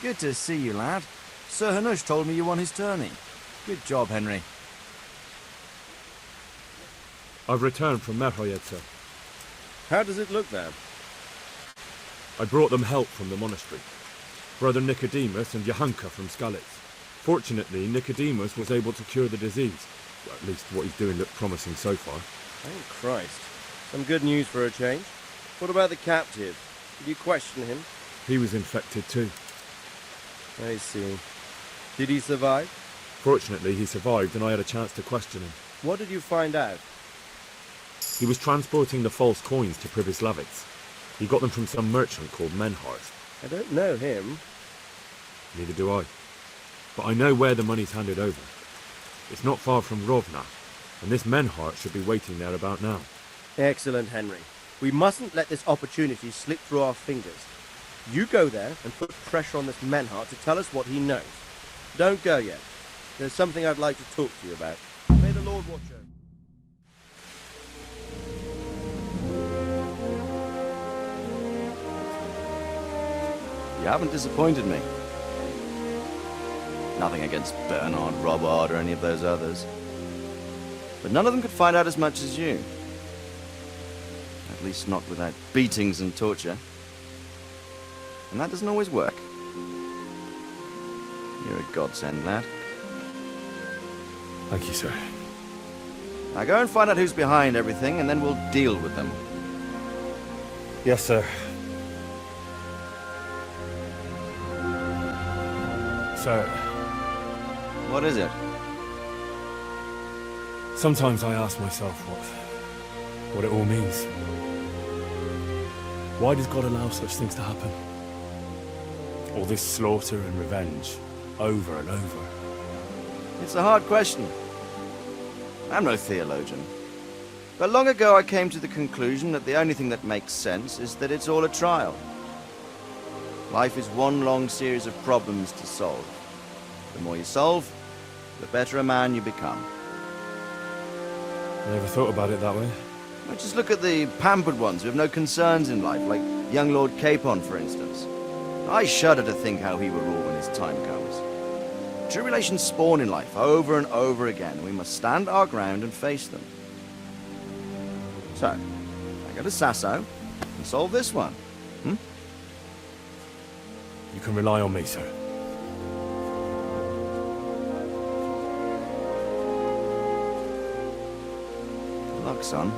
Good to see you, lad. Sir Hanush told me you won his tourney. Good job, Henry. I've returned from Merhoyed, sir. How does it look there? I brought them help from the monastery. Brother Nicodemus and Johanka from Skalitz. Fortunately, Nicodemus was able to cure the disease. Well, at least what he's doing looked promising so far. Thank Christ. Some good news for a change. What about the captive? Did you question him? He was infected too. I see. Did he survive? Fortunately, he survived and I had a chance to question him. What did you find out? He was transporting the false coins to Privislavitz. He got them from some merchant called Menhart. I don't know him. Neither do I. But I know where the money's handed over. It's not far from Rovna, and this Menhart should be waiting there about now. Excellent, Henry. We mustn't let this opportunity slip through our fingers. You go there and put pressure on this Menhart to tell us what he knows. Don't go yet. There's something I'd like to talk to you about. May the Lord watch over. You haven't disappointed me. Nothing against Bernard, Robert, or any of those others. But none of them could find out as much as you. At least not without beatings and torture. And that doesn't always work. You're a godsend, lad. Thank you, sir. Now go and find out who's behind everything, and then we'll deal with them. Yes, sir. Sir, What is it? sometimes I ask myself what it all means. Why does God allow such things to happen? All this slaughter and revenge, over and over. It's a hard question. I'm no theologian. But long ago I came to the conclusion that the only thing that makes sense is that it's all a trial. Life is one long series of problems to solve. The more you solve, the better a man you become. I never thought about it that way. Well, just look at the pampered ones who have no concerns in life, like young Lord Capon, for instance. I shudder to think how he will rule when his time comes. Tribulations spawn in life over and over again, and we must stand our ground and face them. So, I go to Sasso and solve this one. You can rely on me, sir. Good luck, son.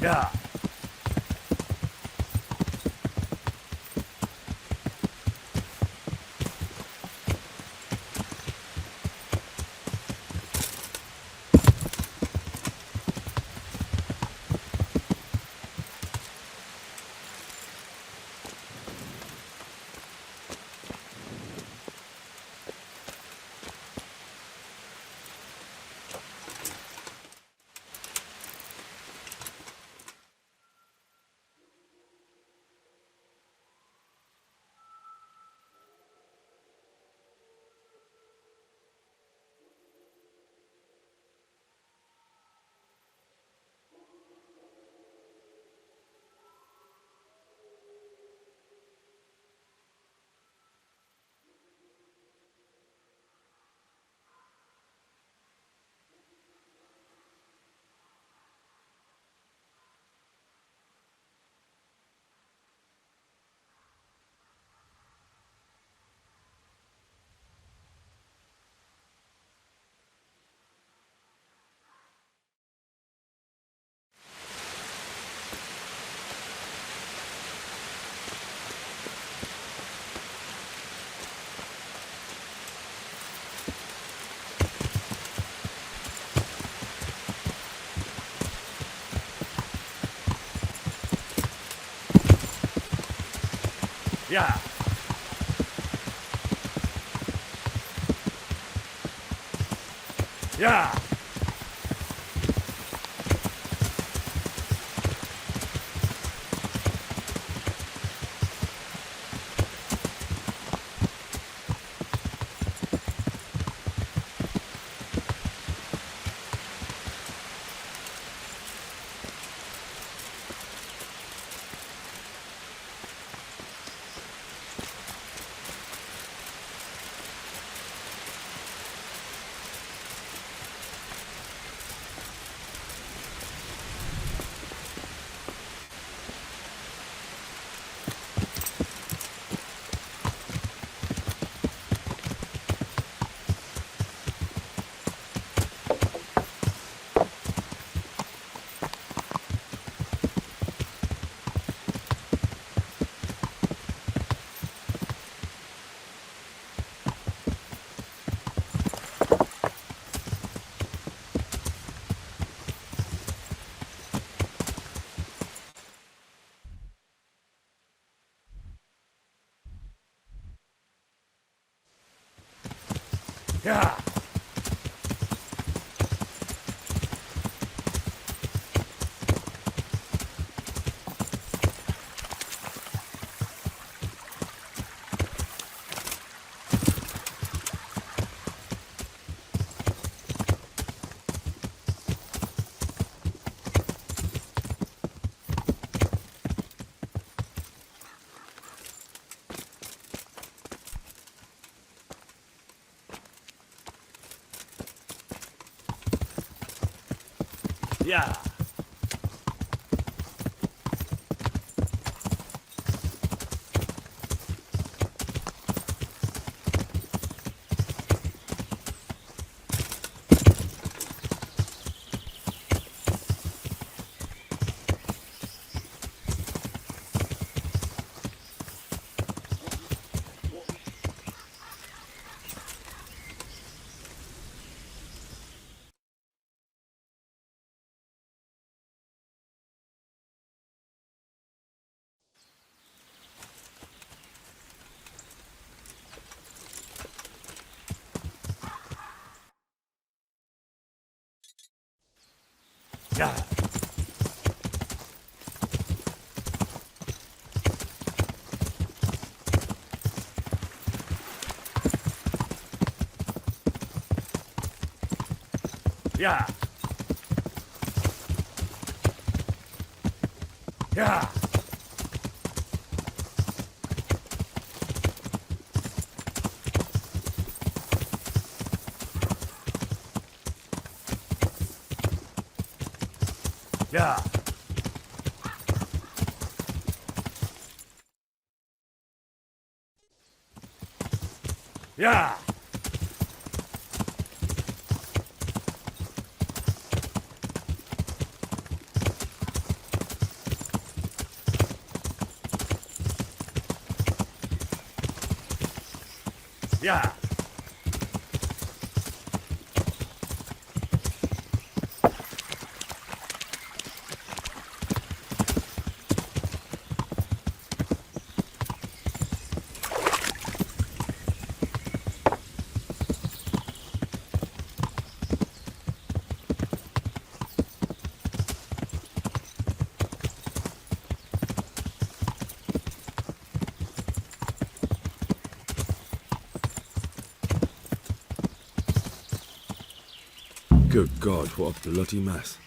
Yeah. Yeah. Yeah. Yeah. Yeah. Yeah. Yeah. Yeah. Yeah. Yeah. Yeah. Good God, what a bloody mess.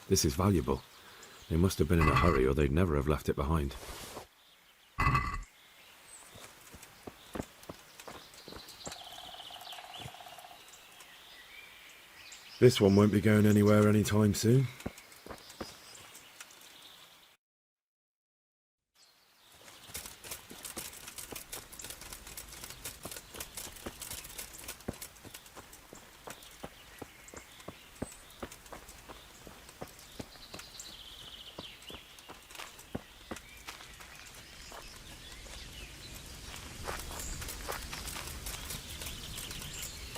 This is valuable. They must have been in a hurry or they'd never have left it behind. This one won't be going anywhere anytime soon.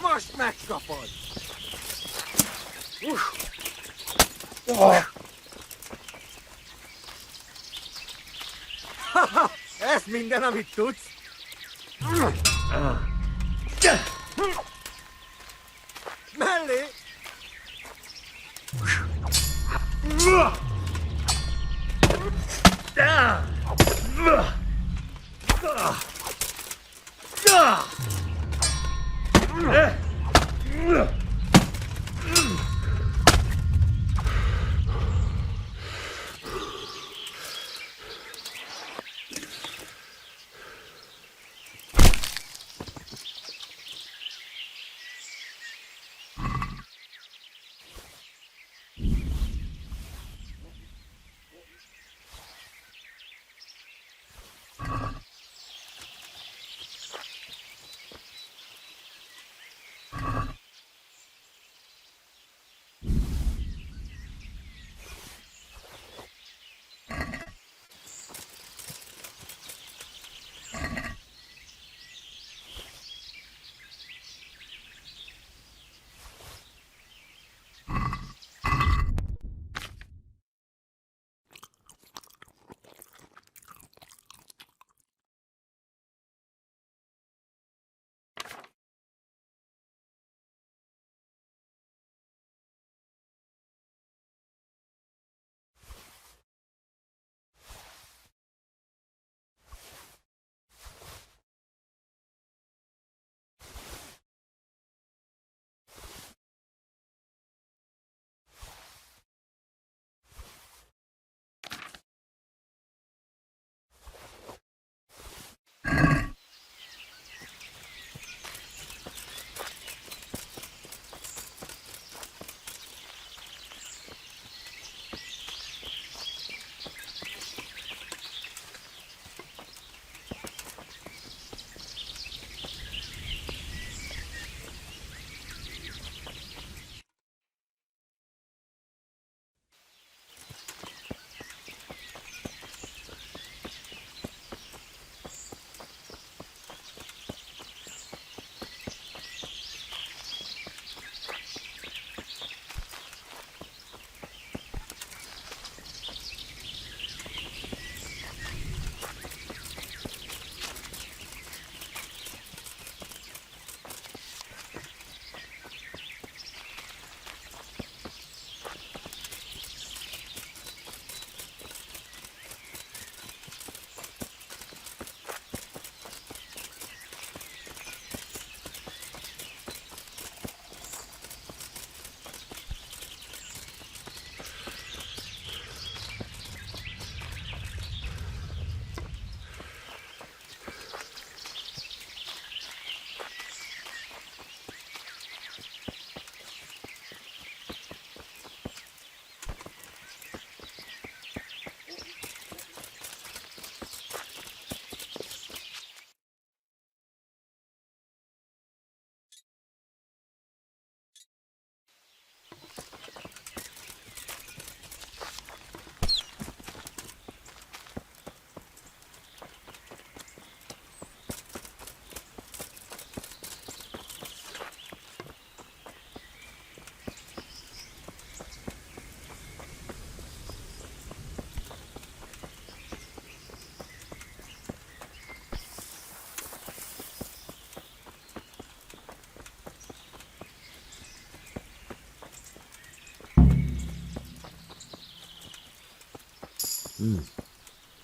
Most megkapod! Ez minden, amit tudsz? Mellé!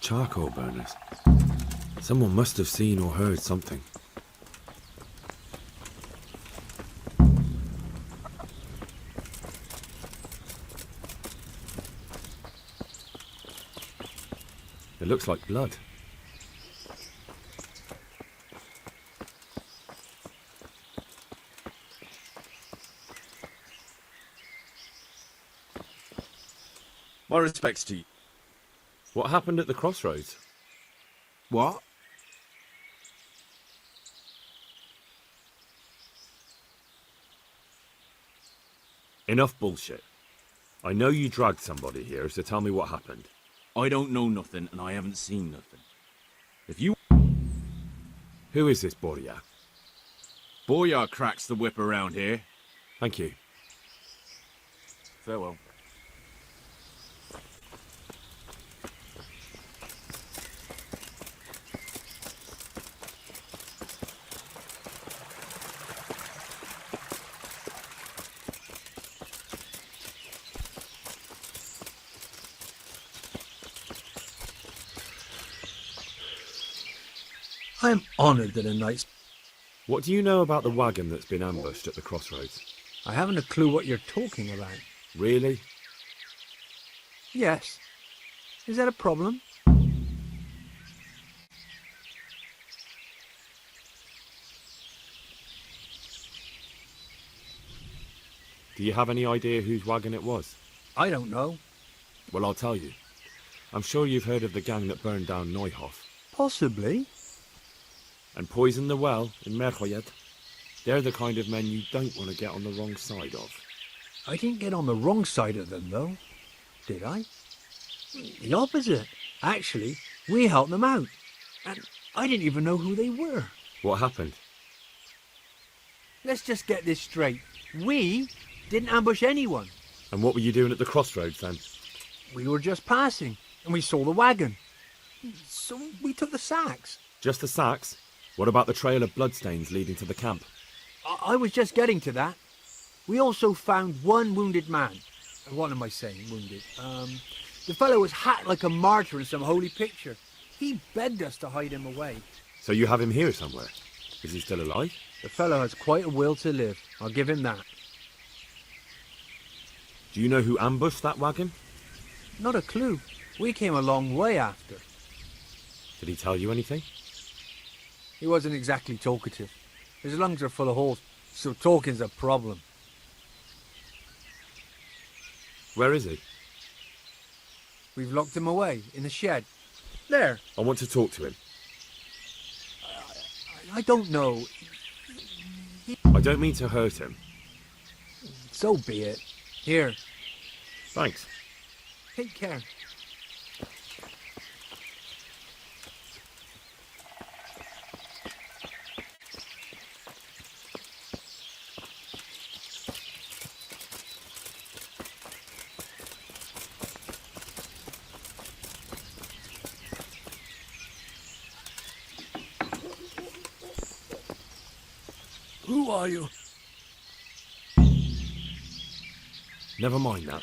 Charcoal burners. Someone must have seen or heard something. It looks like blood. My respects to you. What happened at the crossroads? What? Enough bullshit. I know you dragged somebody here, so tell me what happened. I don't know nothing and I haven't seen nothing. If you... Who is this Boria? Boyar cracks the whip around here. Thank you. Farewell. I am honoured that a knight's... What do you know about the wagon that's been ambushed at the crossroads? I haven't a clue what you're talking about. Really? Yes. Is that a problem? Do you have any idea whose wagon it was? I don't know. Well, I'll tell you. I'm sure you've heard of the gang that burned down Neuhof Possibly. and poisoned the well in Merchoyed. They're the kind of men you don't want to get on the wrong side of. I didn't get on the wrong side of them, though. Did I? The opposite. Actually, we helped them out. And I didn't even know who they were. What happened? Let's just get this straight. We didn't ambush anyone. And what were you doing at the crossroads then? We were just passing, and we saw the wagon. So we took the sacks. Just the sacks? What about the trail of bloodstains leading to the camp? I was just getting to that. We also found one wounded man. What am I saying, wounded? The fellow was hacked like a martyr in some holy picture. He begged us to hide him away. So you have him here somewhere? Is he still alive? The fellow has quite a will to live. I'll give him that. Do you know who ambushed that wagon? Not a clue. We came a long way after. Did he tell you anything? He wasn't exactly talkative. His lungs are full of holes, so talking's a problem. Where is he? We've locked him away in the shed. There. I want to talk to him. I don't know. I don't mean to hurt him. So be it. Here, Thanks. take care. Who are you? Never mind that.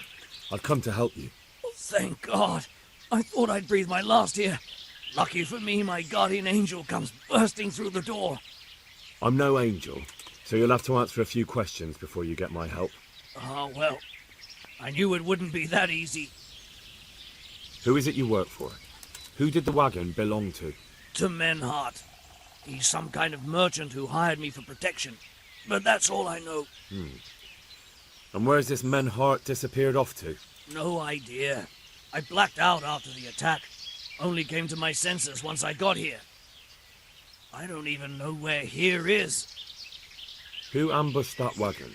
I've come to help you. Thank God. I thought I'd breathe my last here. Lucky for me, my guardian angel comes bursting through the door. I'm no angel, so you'll have to answer a few questions before you get my help. Ah, well, I knew it wouldn't be that easy. Who is it you work for? Who did the wagon belong to? To Menhart. He's some kind of merchant who hired me for protection. But that's all I know. And where's this Menhart disappeared off to? No idea. I blacked out after the attack. Only came to my senses once I got here. I don't even know where here is. Who ambushed that wagon?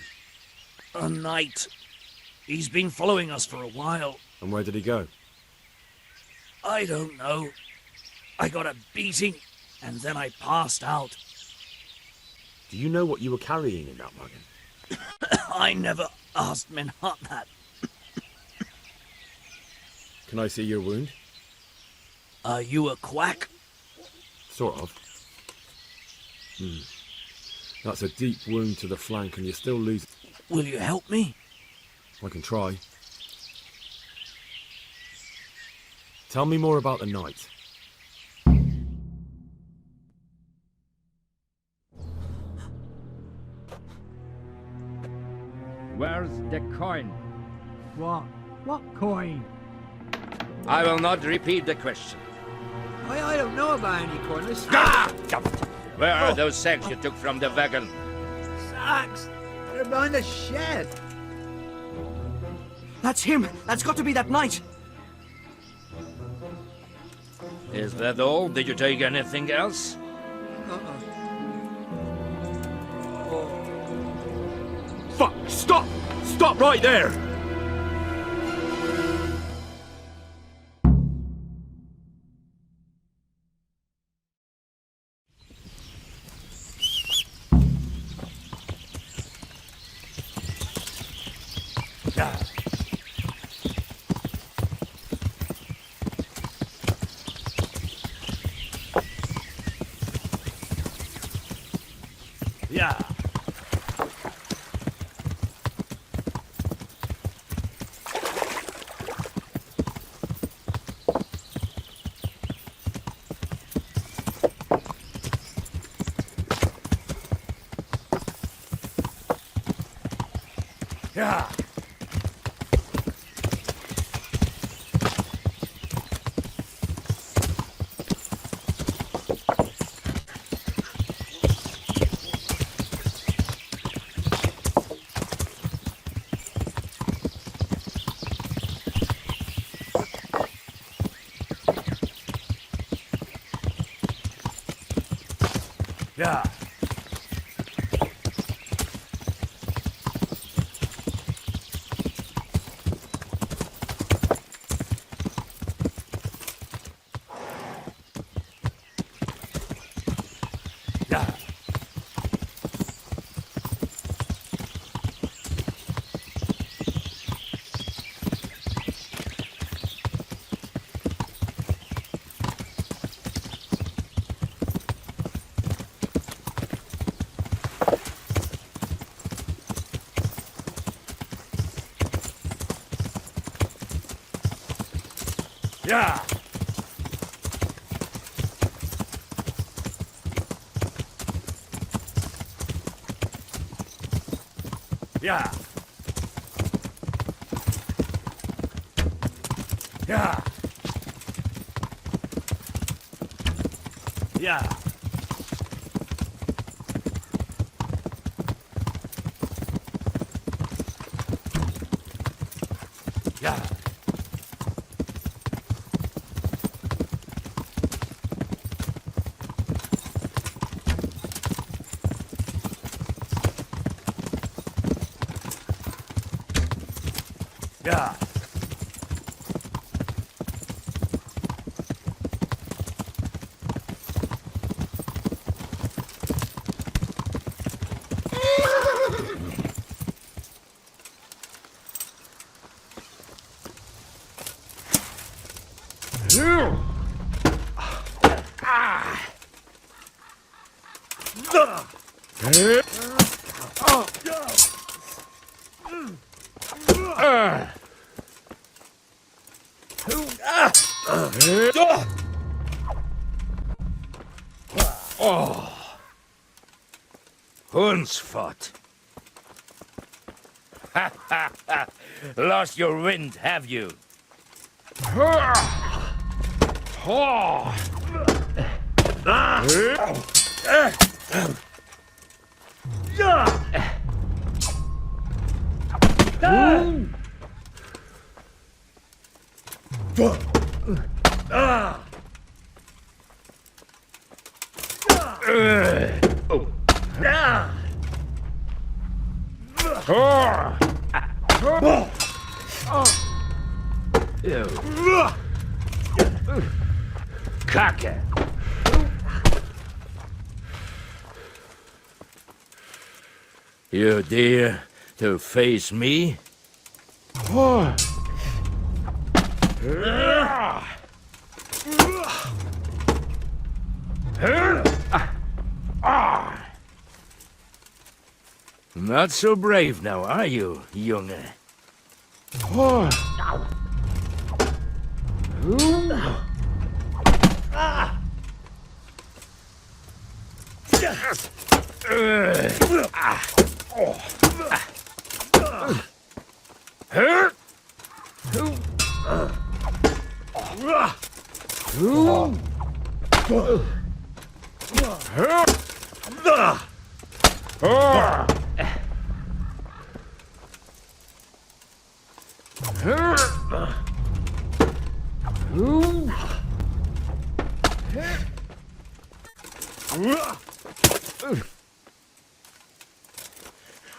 A knight. He's been following us for a while. And where did he go? I don't know. I got a beating, and then I passed out. Do you know what you were carrying in that wagon? I never asked Menhart that. Can I see your wound? Are you a quack? Sort of. That's a deep wound to the flank and you're still losing. Will you help me? I can try. Tell me more about the night. Where's the coin? What? What coin? I will not repeat the question. I don't know about any coin. There's Where are those sacks you took from the wagon? sacks. They're behind the shed. That's him! That's got to be that knight! Is that all? Did you take anything else? Fuck! Stop! Stop right there! Yeah. Yeah. Yeah. Yeah. Yeah. Yeah. Yeah. Yeah. Yeah. Yeah. Hundsfot. Lost your wind, have you? Cocker. You dare to face me? Not so brave now, are you, young?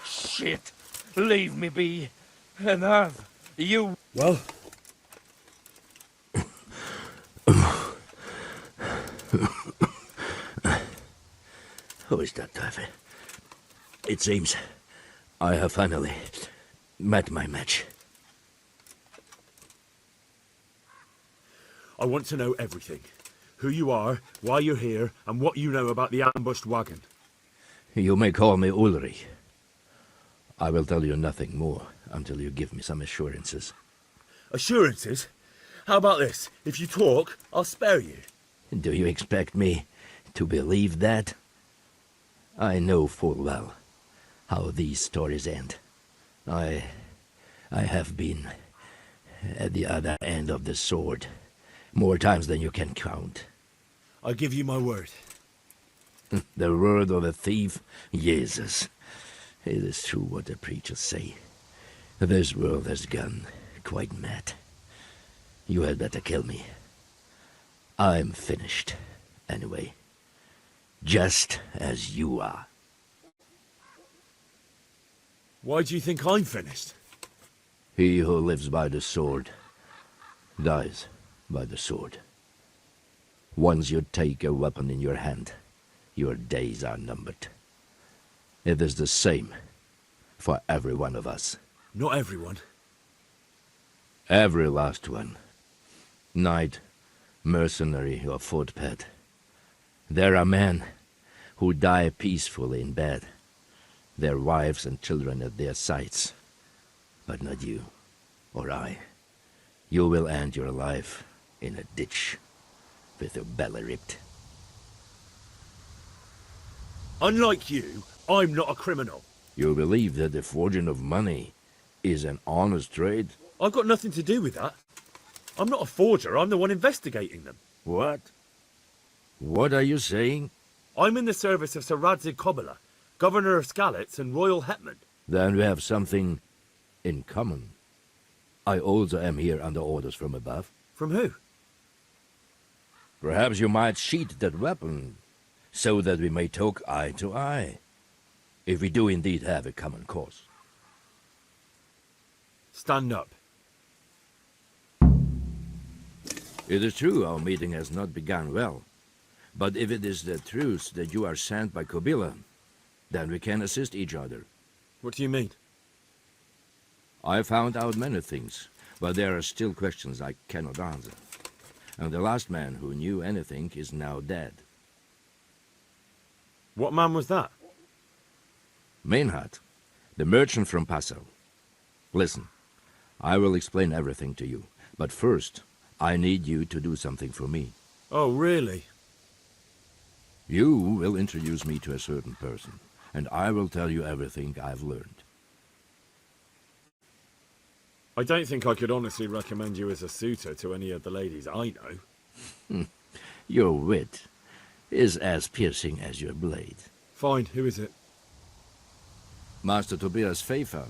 Shit! Leave me be. Enough. You... Well, Who is that, Davy? It seems I have finally met my match. I want to know everything. Who you are, why you're here, and what you know about the ambushed wagon. You may call me Ulrich. I will tell you nothing more until you give me some assurances. Assurances? How about this? If you talk, I'll spare you. Do you expect me to believe that? I know full well how these stories end. I have been at the other end of the sword more times than you can count. I give you my word. The word of a thief? Jesus. It is true what the preachers say. This world has gone quite mad. You had better kill me. I'm finished, anyway. Just as you are. Why do you think I'm finished? He who lives by the sword dies by the sword. Once you take a weapon in your hand, your days are numbered. It is the same for every one of us. Not everyone. Every last one. Knight, mercenary, or footpad. There are men who die peacefully in bed, their wives and children at their sides. But not you, or I. You will end your life in a ditch, with your belly ripped. Unlike you, I'm not a criminal. You believe that the forging of money is an honest trade? I've got nothing to do with that. I'm not a forger, I'm the one investigating them. What? What are you saying? I'm in the service of Sir Radzig Kobyla, Governor of Skalitz and Royal Hetman. Then we have something in common. I also am here under orders from above. From who? Perhaps you might sheath that weapon, so that we may talk eye to eye, if we do indeed have a common cause. Stand up. It is true our meeting has not begun well, but if it is the truth that you are sent by Kobyla, then we can assist each other. What do you mean? I found out many things, but there are still questions I cannot answer. And the last man who knew anything is now dead. What man was that? Meinhard, the merchant from Passau. Listen, I will explain everything to you, but first, I need you to do something for me. Oh, really? You will introduce me to a certain person, and I will tell you everything I've learned. I don't think I could honestly recommend you as a suitor to any of the ladies I know. Your wit is as piercing as your blade. Fine, who is it? Master Tobias Pfeiffer.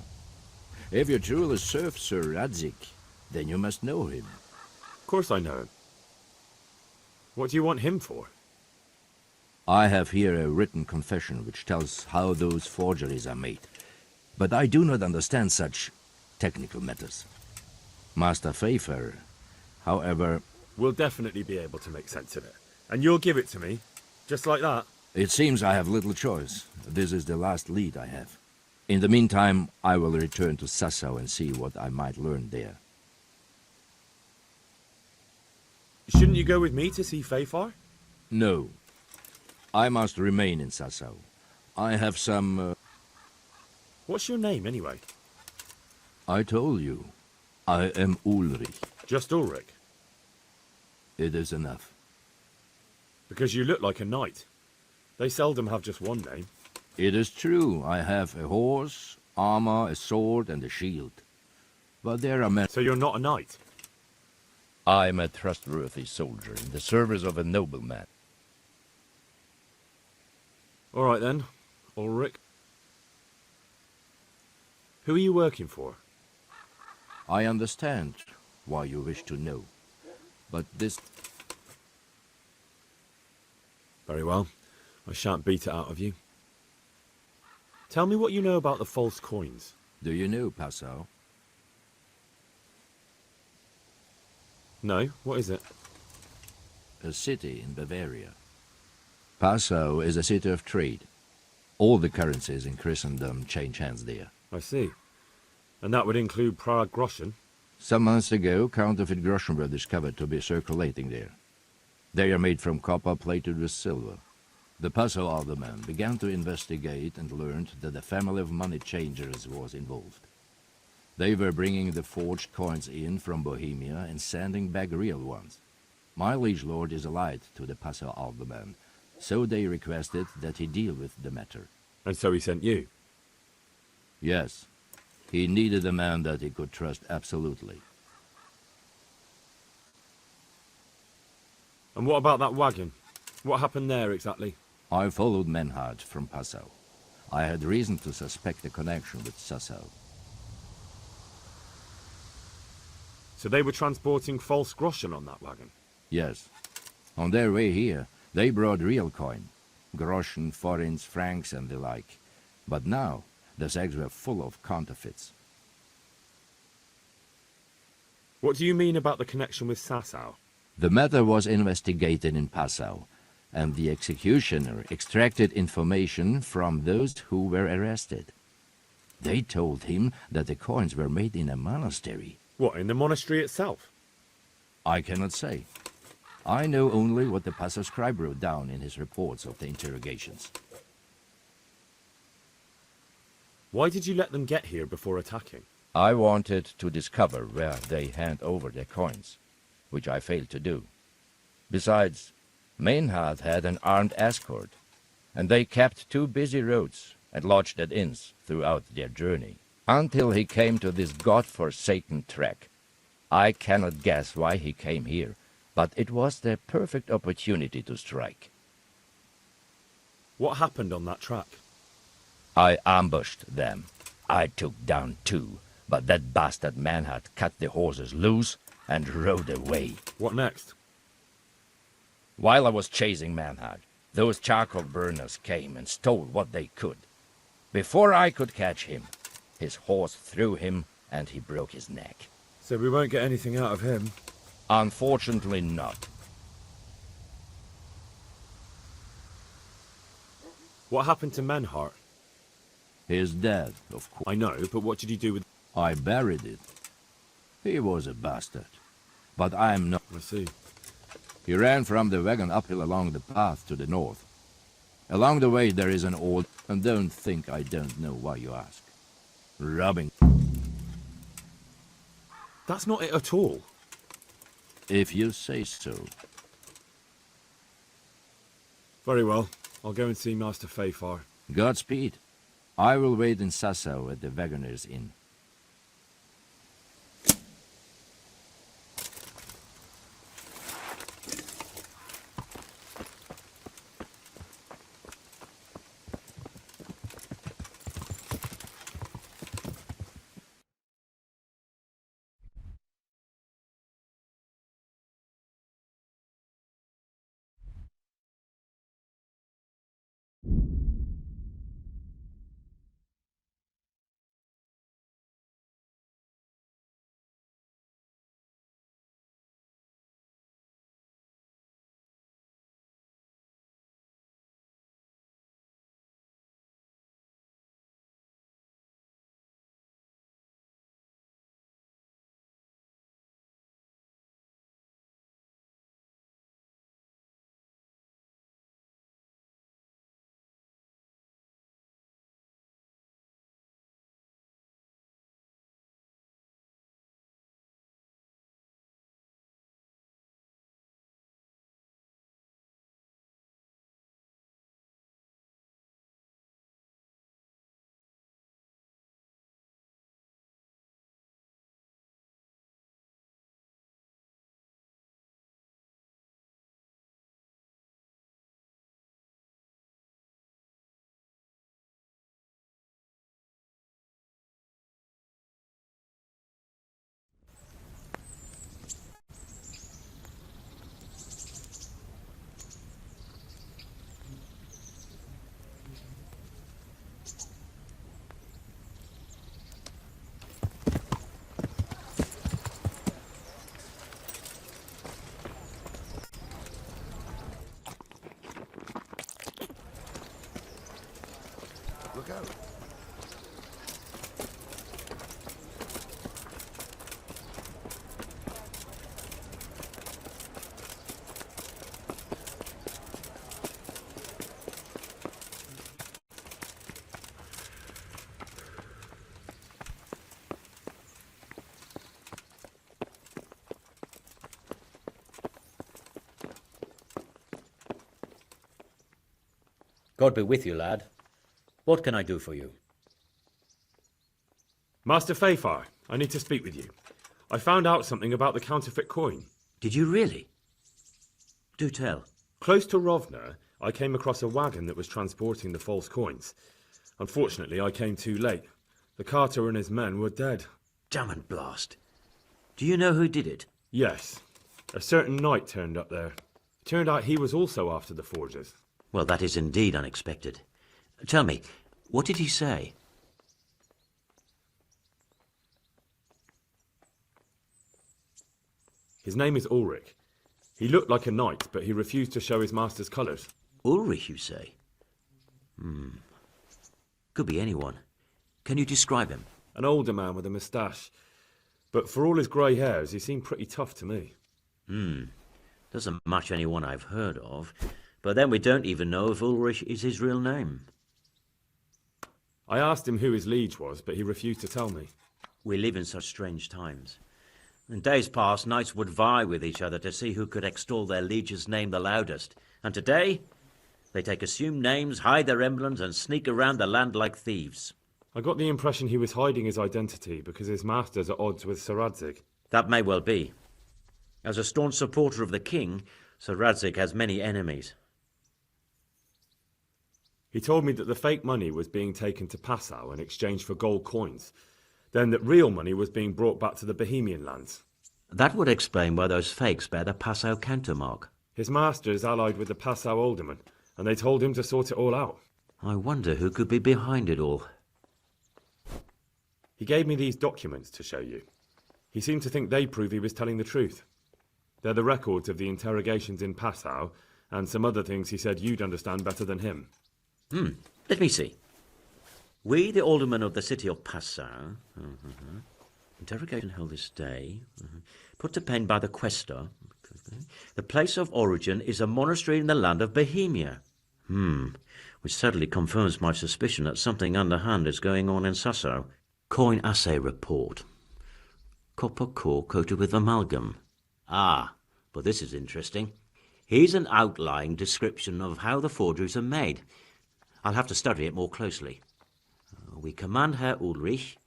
If you truly serve Sir Radzig, then you must know him. Of course I know him. What do you want him for? I have here a written confession which tells how those forgeries are made, but I do not understand such technical matters. Master Pfeiffer, however... We'll definitely be able to make sense of it. And you'll give it to me, just like that? It seems I have little choice. This is the last lead I have. In the meantime, I will return to Sassau and see what I might learn there. Shouldn't you go with me to see Pfeiffer? No. I must remain in Sassau. I have some... What's your name, anyway? I told you. I am Ulrich. Just Ulrich? It is enough. Because you look like a knight. They seldom have just one name. It is true, I have a horse, armor, a sword, and a shield. But there are many... So you're not a knight? I am a trustworthy soldier in the service of a nobleman. All right then, Ulrich. Who are you working for? I understand why you wish to know. But this... Very well. I shan't beat it out of you. Tell me what you know about the false coins. Do you know Passau? No, what is it? A city in Bavaria. Passau is a city of trade. All the currencies in Christendom change hands there. I see. And that would include Prague groschen? Some months ago, counterfeit groschen were discovered to be circulating there. They are made from copper plated with silver. The Passau alderman began to investigate and learned that a family of money changers was involved. They were bringing the forged coins in from Bohemia and sending back real ones. My liege lord is allied to the Passau alderman, so they requested that he deal with the matter. And so he sent you? Yes. He needed a man that he could trust absolutely. And what about that wagon? What happened there exactly? I followed Menhard from Passau. I had reason to suspect a connection with Sassau. So they were transporting false groschen on that wagon? Yes. On their way here, they brought real coin. Groschen, forints, francs, and the like. But now, the sacks were full of counterfeits. What do you mean about the connection with Sassau? The matter was investigated in Passau, and the executioner extracted information from those who were arrested. They told him that the coins were made in a monastery. What, in the monastery itself? I cannot say. I know only what the Passau scribe wrote down in his reports of the interrogations. Why did you let them get here before attacking? I wanted to discover where they hand over their coins, which I failed to do. Besides, Meinhard had an armed escort, and they kept 2 busy roads and lodged at inns throughout their journey, until he came to this god-forsaken track. I cannot guess why he came here, but it was the perfect opportunity to strike. What happened on that track? I ambushed them. I took down 2, but that bastard Meinhard cut the horses loose and rode away. What next? While I was chasing Meinhard, those charcoal burners came and stole what they could. Before I could catch him, his horse threw him and he broke his neck. So we won't get anything out of him? Unfortunately not. What happened to Menhart? He is dead, of course. I know, but what did you do with... I buried it. He was a bastard. But I am not. I see. He ran from the wagon uphill along the path to the north. Along the way there is an old... And don't think I don't know why you ask. Robbing. That's not it at all. If you say so. Very well. I'll go and see Master Fayfar. Godspeed. I will wait in Sassau at the Wagoner's Inn. Look out. God be with you, lad. What can I do for you? Master Fayfar, I need to speak with you. I found out something about the counterfeit coin. Did you really? Do tell. Close to Rovna, I came across a wagon that was transporting the false coins. Unfortunately, I came too late. The carter and his men were dead. Damn and blast. Do you know who did it? Yes. A certain knight turned up there. It turned out he was also after the forgers. Well, that is indeed unexpected. Tell me, what did he say? His name is Ulrich. He looked like a knight, but he refused to show his master's colours. Ulrich, you say? Could be anyone. Can you describe him? An older man with a moustache. But for all his grey hairs, he seemed pretty tough to me. Doesn't match anyone I've heard of. But then we don't even know if Ulrich is his real name. I asked him who his liege was, but he refused to tell me. We live in such strange times. In days past, knights would vie with each other to see who could extol their liege's name the loudest. And today, they take assumed names, hide their emblems, and sneak around the land like thieves. I got the impression he was hiding his identity because his master's at odds with Sir Radzig. That may well be. As a staunch supporter of the king, Sir Radzig has many enemies. He told me that the fake money was being taken to Passau in exchange for gold coins, then that real money was being brought back to the Bohemian lands. That would explain why those fakes bear the Passau countermark. His master is allied with the Passau alderman, and they told him to sort it all out. I wonder who could be behind it all. He gave me these documents to show you. He seemed to think they prove he was telling the truth. They're the records of the interrogations in Passau, and some other things he said you'd understand better than him. Let me see. We, the aldermen of the city of Passau, interrogation held this day, put to pen by the quaestor. The place of origin is a monastery in the land of Bohemia. Which certainly confirms my suspicion that something underhand is going on in Sasso. Coin assay report. Copper core coated with amalgam. Ah, but this is interesting. Here's an outline description of how the forgeries are made. I'll have to study it more closely. We command Herr Ulrich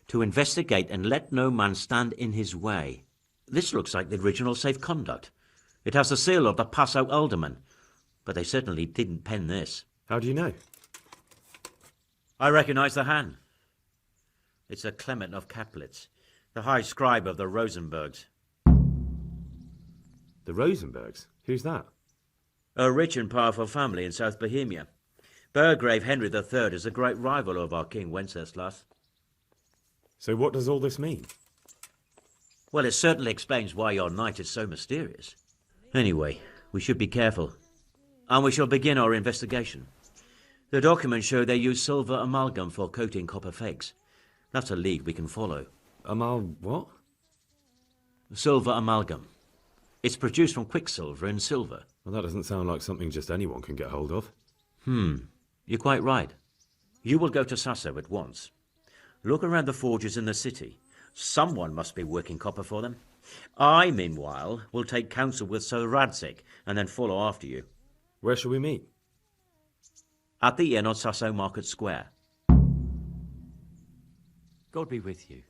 to investigate and let no man stand in his way. This looks like the original safe conduct. It has the seal of the Passau alderman, but they certainly didn't pen this. How do you know? I recognize the hand. It's a Clement of Caplitz, the high scribe of the Rosenbergs. The Rosenbergs? Who's that? A rich and powerful family in South Bohemia. Burgrave Henry III is a great rival of our King Wenceslas. So what does all this mean? Well, it certainly explains why your knight is so mysterious. Anyway, we should be careful. And we shall begin our investigation. The documents show they use silver amalgam for coating copper fakes. That's a lead we can follow. What? Silver amalgam. It's produced from quicksilver and silver. Well, that doesn't sound like something just anyone can get hold of. You're quite right. You will go to Sasso at once. Look around the forges in the city. Someone must be working copper for them. I, meanwhile, will take counsel with Sir Radzig and then follow after you. Where shall we meet? At the inn on Sasso Market Square. God be with you.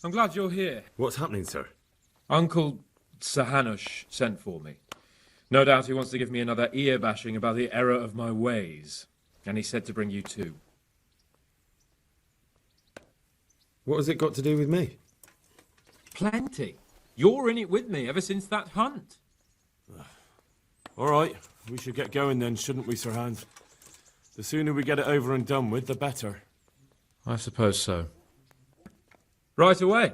I'm glad you're here. What's happening, sir? Uncle Sahanush sent for me. No doubt he wants to give me another ear-bashing about the error of my ways. And he said to bring you too. What has it got to do with me? Plenty. You're in it with me ever since that hunt. All right, we should get going then, shouldn't we, Sir Hans? The sooner we get it over and done with, the better. I suppose so. Right away.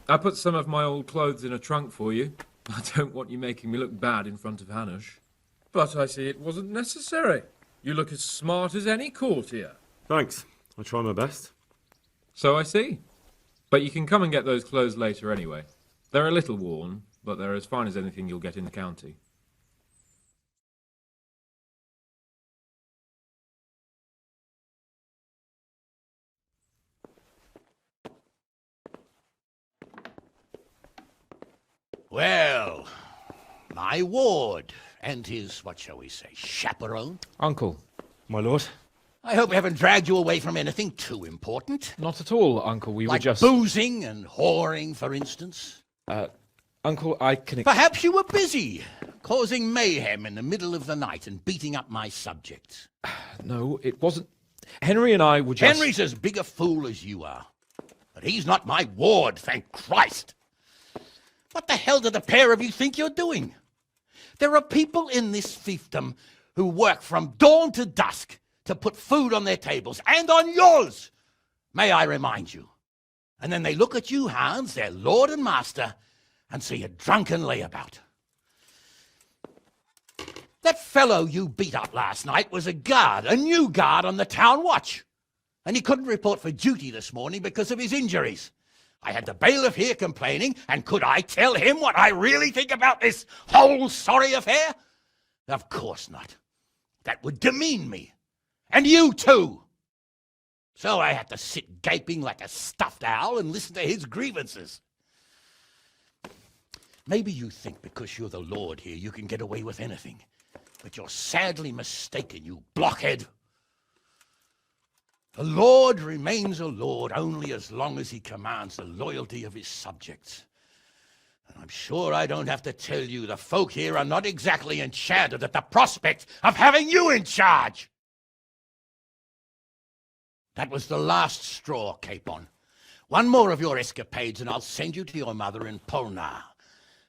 I put some of my old clothes in a trunk for you. I don't want you making me look bad in front of Hanush. But I see it wasn't necessary. You look as smart as any courtier. Thanks. I'll try my best. So I see. But you can come and get those clothes later anyway. They're a little worn, but they're as fine as anything you'll get in the county. Well, my ward and his, what shall we say, chaperone. Uncle. My lord? I hope we haven't dragged you away from anything too important. Not at all, Uncle. We like were just... boozing and whoring, for instance. Uncle, I can... Perhaps you were busy, causing mayhem in the middle of the night and beating up my subjects. No, it wasn't... Henry and I were just... Henry's as big a fool as you are. But he's not my ward, thank Christ. What the hell do the pair of you think you're doing? There are people in this fiefdom who work from dawn to dusk to put food on their tables, and on yours, may I remind you. And then they look at you, Hans, their lord and master, and see a drunken layabout. That fellow you beat up last night was a guard, a new guard on the town watch. And he couldn't report for duty this morning because of his injuries. I had the bailiff here complaining, and could I tell him what I really think about this whole sorry affair? Of course not. That would demean me. And you too. So I had to sit gaping like a stuffed owl and listen to his grievances. Maybe you think because you're the lord here you can get away with anything. But you're sadly mistaken, you blockhead. The Lord remains a lord only as long as he commands the loyalty of his subjects. And I'm sure I don't have to tell you the folk here are not exactly enchanted at the prospect of having you in charge. That was the last straw, Capon. One more of your escapades and I'll send you to your mother in Polna.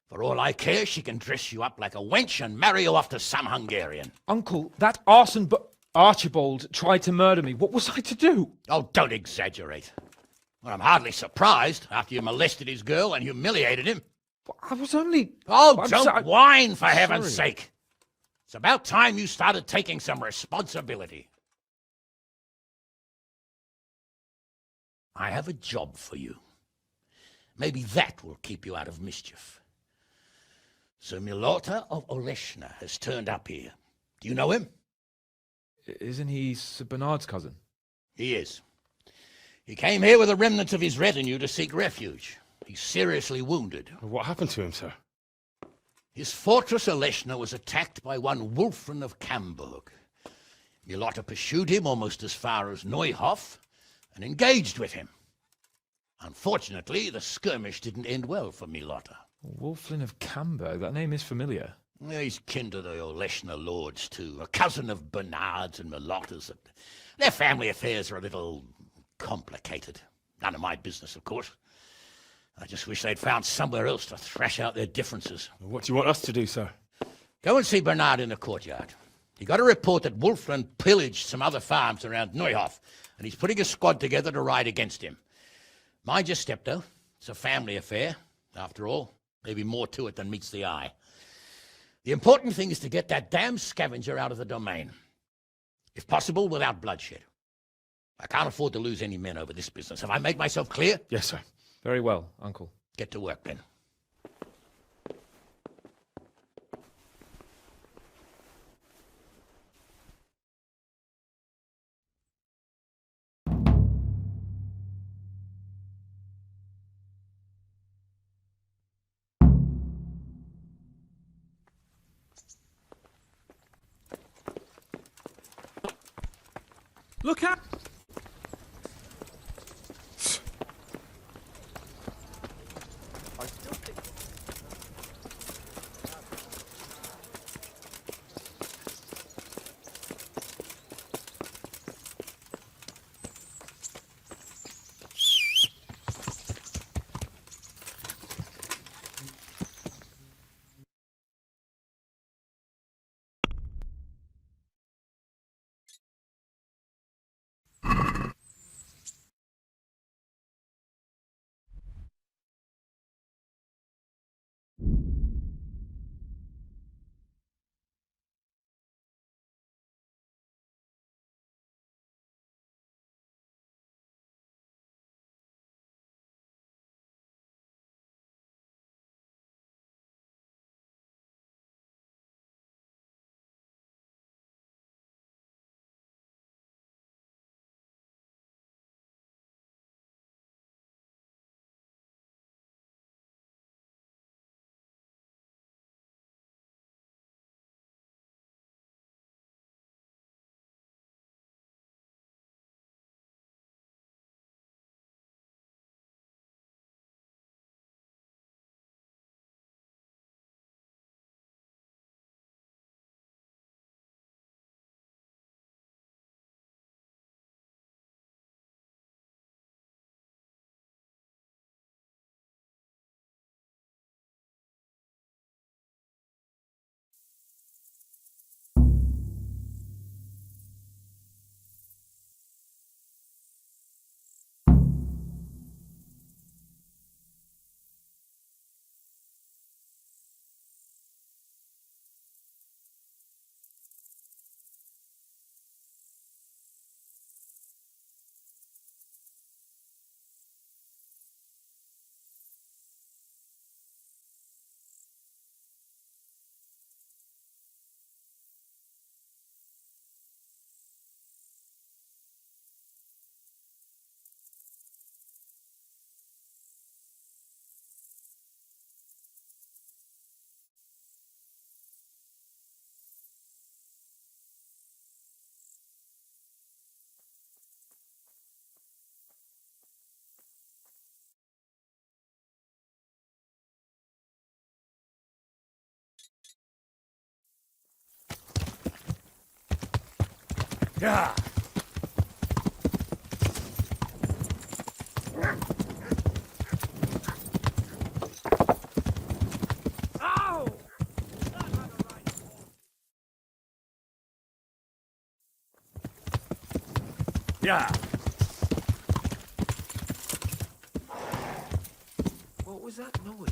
For all I care, she can dress you up like a wench and marry you off to some Hungarian. Uncle, that arson Archibald tried to murder me. What was I to do? Oh, don't exaggerate. Well, I'm hardly surprised after you molested his girl and humiliated him. I was only... Oh, don't whine, for heaven's sorry. sake. It's about time you started taking some responsibility. I have a job for you. Maybe that will keep you out of mischief. Sir Milota of Oleshna has turned up here. Do you know him? Isn't he Sir Bernard's cousin? He is. He came here with the remnants of his retinue to seek refuge. He's seriously wounded. What happened to him, sir? His fortress Oleshna was attacked by one Wulfrin of Camburg. Milota pursued him almost as far as Neuhof and engaged with him. Unfortunately, the skirmish didn't end well for Milota. Wulflin of Camburg, that name is familiar. He's kin to the Oleshna lords, too, a cousin of Bernard's and Milota's. Their family affairs are a little complicated. None of my business, of course. I just wish they'd found somewhere else to thrash out their differences. What do you want us to do, sir? Go and see Bernard in the courtyard. He got a report that Wulflin pillaged some other farms around Neuhof, and he's putting a squad together to ride against him. Mind your step, though. It's a family affair, after all. Maybe more to it than meets the eye. The important thing is to get that damn scavenger out of the domain. If possible, without bloodshed. I can't afford to lose any men over this business. Have I made myself clear? Yes, sir. Very well, Uncle. Get to work, then. Look out! Yeah. Yeah. What was that noise?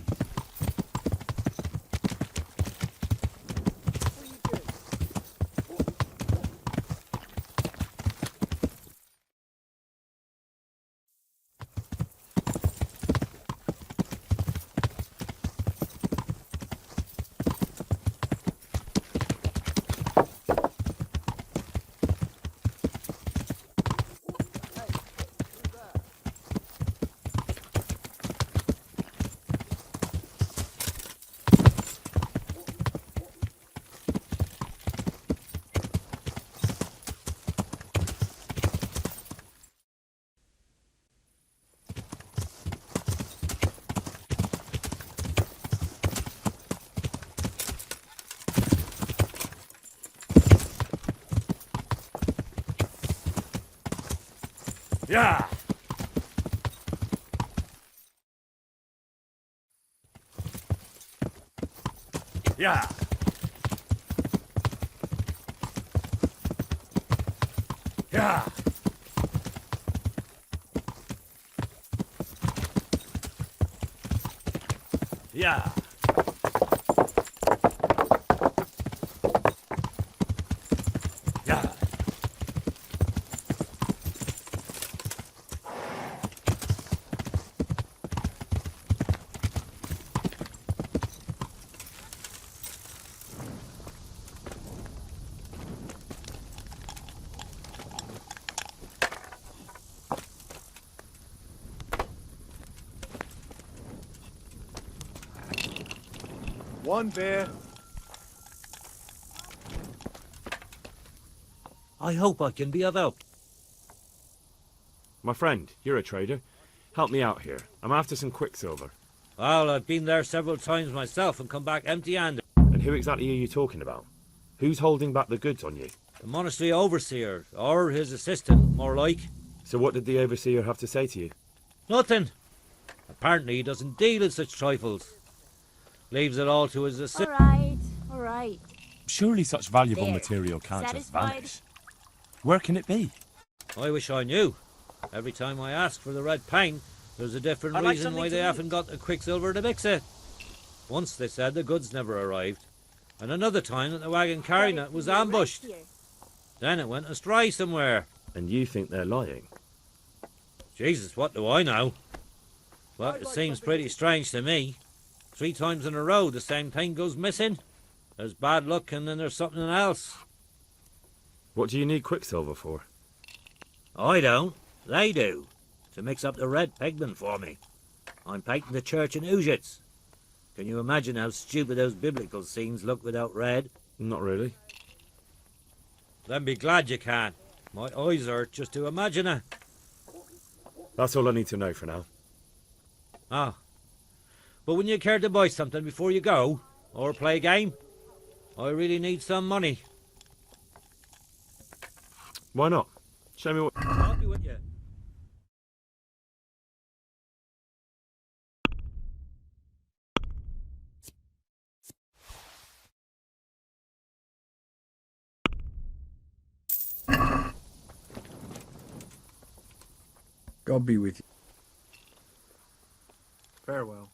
Yeah. Yeah. Yeah. Yeah. Yeah. One bear. I hope I can be of help. My friend, you're a trader. Help me out here. I'm after some quicksilver. Well, I've been there several times myself and come back empty-handed. And who exactly are you talking about? Who's holding back the goods on you? The monastery overseer, or his assistant, more like. So what did the overseer have to say to you? Nothing. Apparently he doesn't deal in such trifles. Leaves it all to his assistant. All right. Surely such valuable There. material can't just Satisfied? vanish. Where can it be? I wish I knew. Every time I ask for the red pang, there's a different I'd like reason something why to they eat. haven't got the quicksilver to mix it. Once they said the goods never arrived, and another time that the wagon carrying it was ambushed. Then it went astray somewhere. And you think they're lying? Jesus, what do I know? But it seems pretty strange to me. 3 times in a row the same thing goes missing. There's bad luck and then there's something else. What do you need Quicksilver for? I don't. They do. To mix up the red pigment for me. I'm painting the church in Ujits. Can you imagine how stupid those biblical scenes look without red? Not really. Then be glad you can. My eyes hurt just to imagine it. That's all I need to know for now. Ah. But wouldn't you care to buy something before you go? Or play a game? I really need some money. Why not? Show me what... I'll be with you. God be with you. Farewell.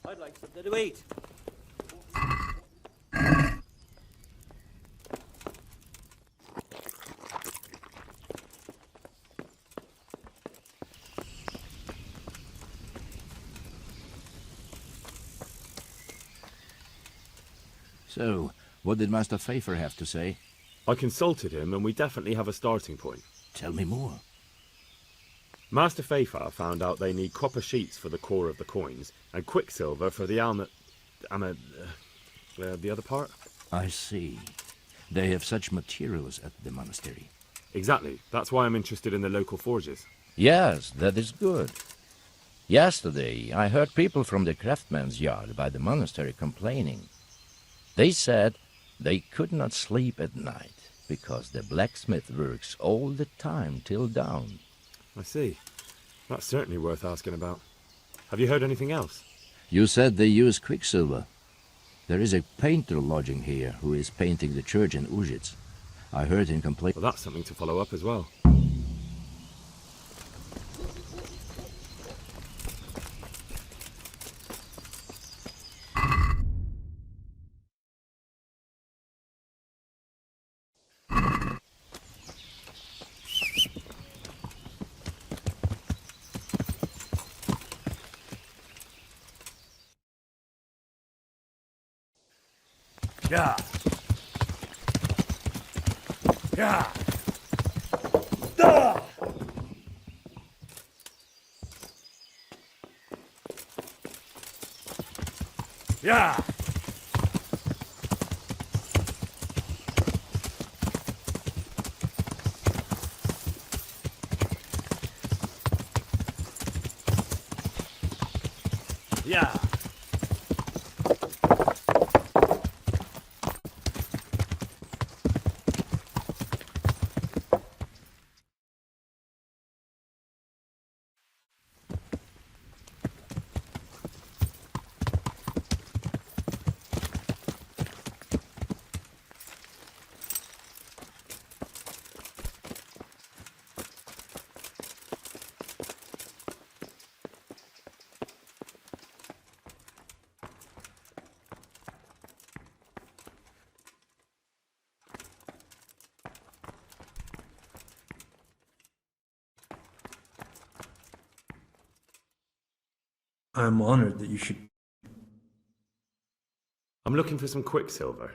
I'd like something to eat. So, what did Master Pfeiffer have to say? I consulted him and we definitely have a starting point. Tell me more. Master Pfeiffer found out they need copper sheets for the core of the coins and quicksilver for the the other part. I see. They have such materials at the monastery. Exactly. That's why I'm interested in the local forges. Yes, that is good. Yesterday, I heard people from the craftsman's yard by the monastery complaining. They said they could not sleep at night because the blacksmith works all the time till dawn. I see. That's certainly worth asking about. Have you heard anything else? You said they use quicksilver. There is a painter lodging here who is painting the church in Ujits. I heard him complain. Well, that's something to follow up as well. Yeah. Yeah. Duh! Yeah. Yeah. I'm honored that you should... I'm looking for some quicksilver.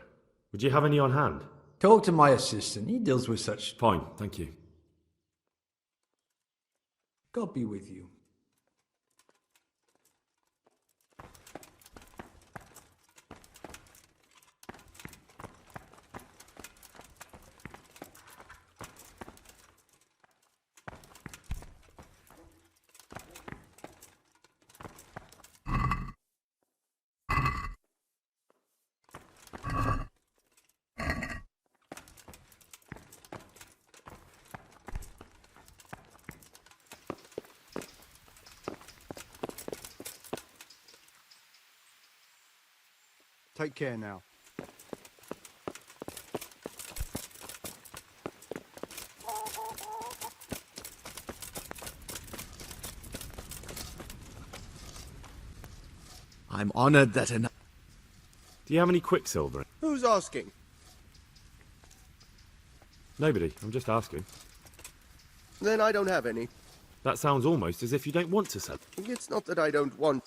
Would you have any on hand? Talk to my assistant. He deals with such... Fine, thank you. God be with you. Take care now. I'm honored that an... Do you have any quicksilver? Who's asking? Nobody, I'm just asking. Then I don't have any. That sounds almost as if you don't want to sell. It's not that I don't want...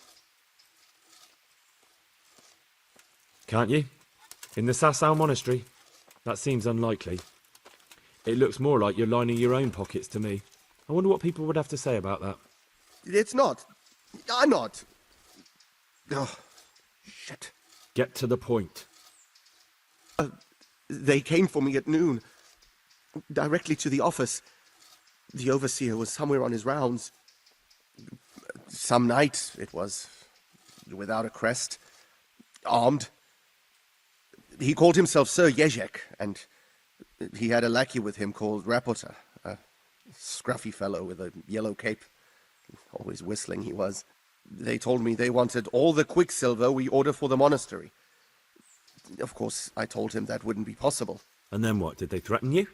Can't you? In the Sahte monastery? That seems unlikely. It looks more like you're lining your own pockets to me. I wonder what people would have to say about that. It's not. I'm not. Oh, shit. Get to the point. They came for me at noon. Directly to the office. The overseer was somewhere on his rounds. Some night, it was. Without a crest. Armed. He called himself Sir Jezek, and he had a lackey with him called Rapota, a scruffy fellow with a yellow cape. Always whistling he was. They told me they wanted all the quicksilver we order for the monastery. Of course, I told him that wouldn't be possible. And then what? Did they threaten you?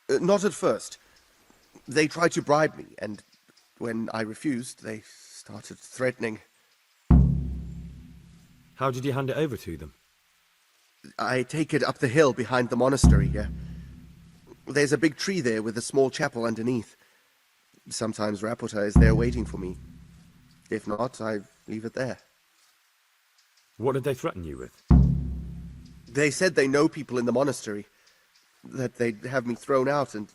Not at first. They tried to bribe me, and when I refused, they started threatening. How did you hand it over to them? I take it up the hill behind the monastery here. There's a big tree there with a small chapel underneath. Sometimes Rapota is there waiting for me. If not, I leave it there. What did they threaten you with? They said they know people in the monastery. That they'd have me thrown out and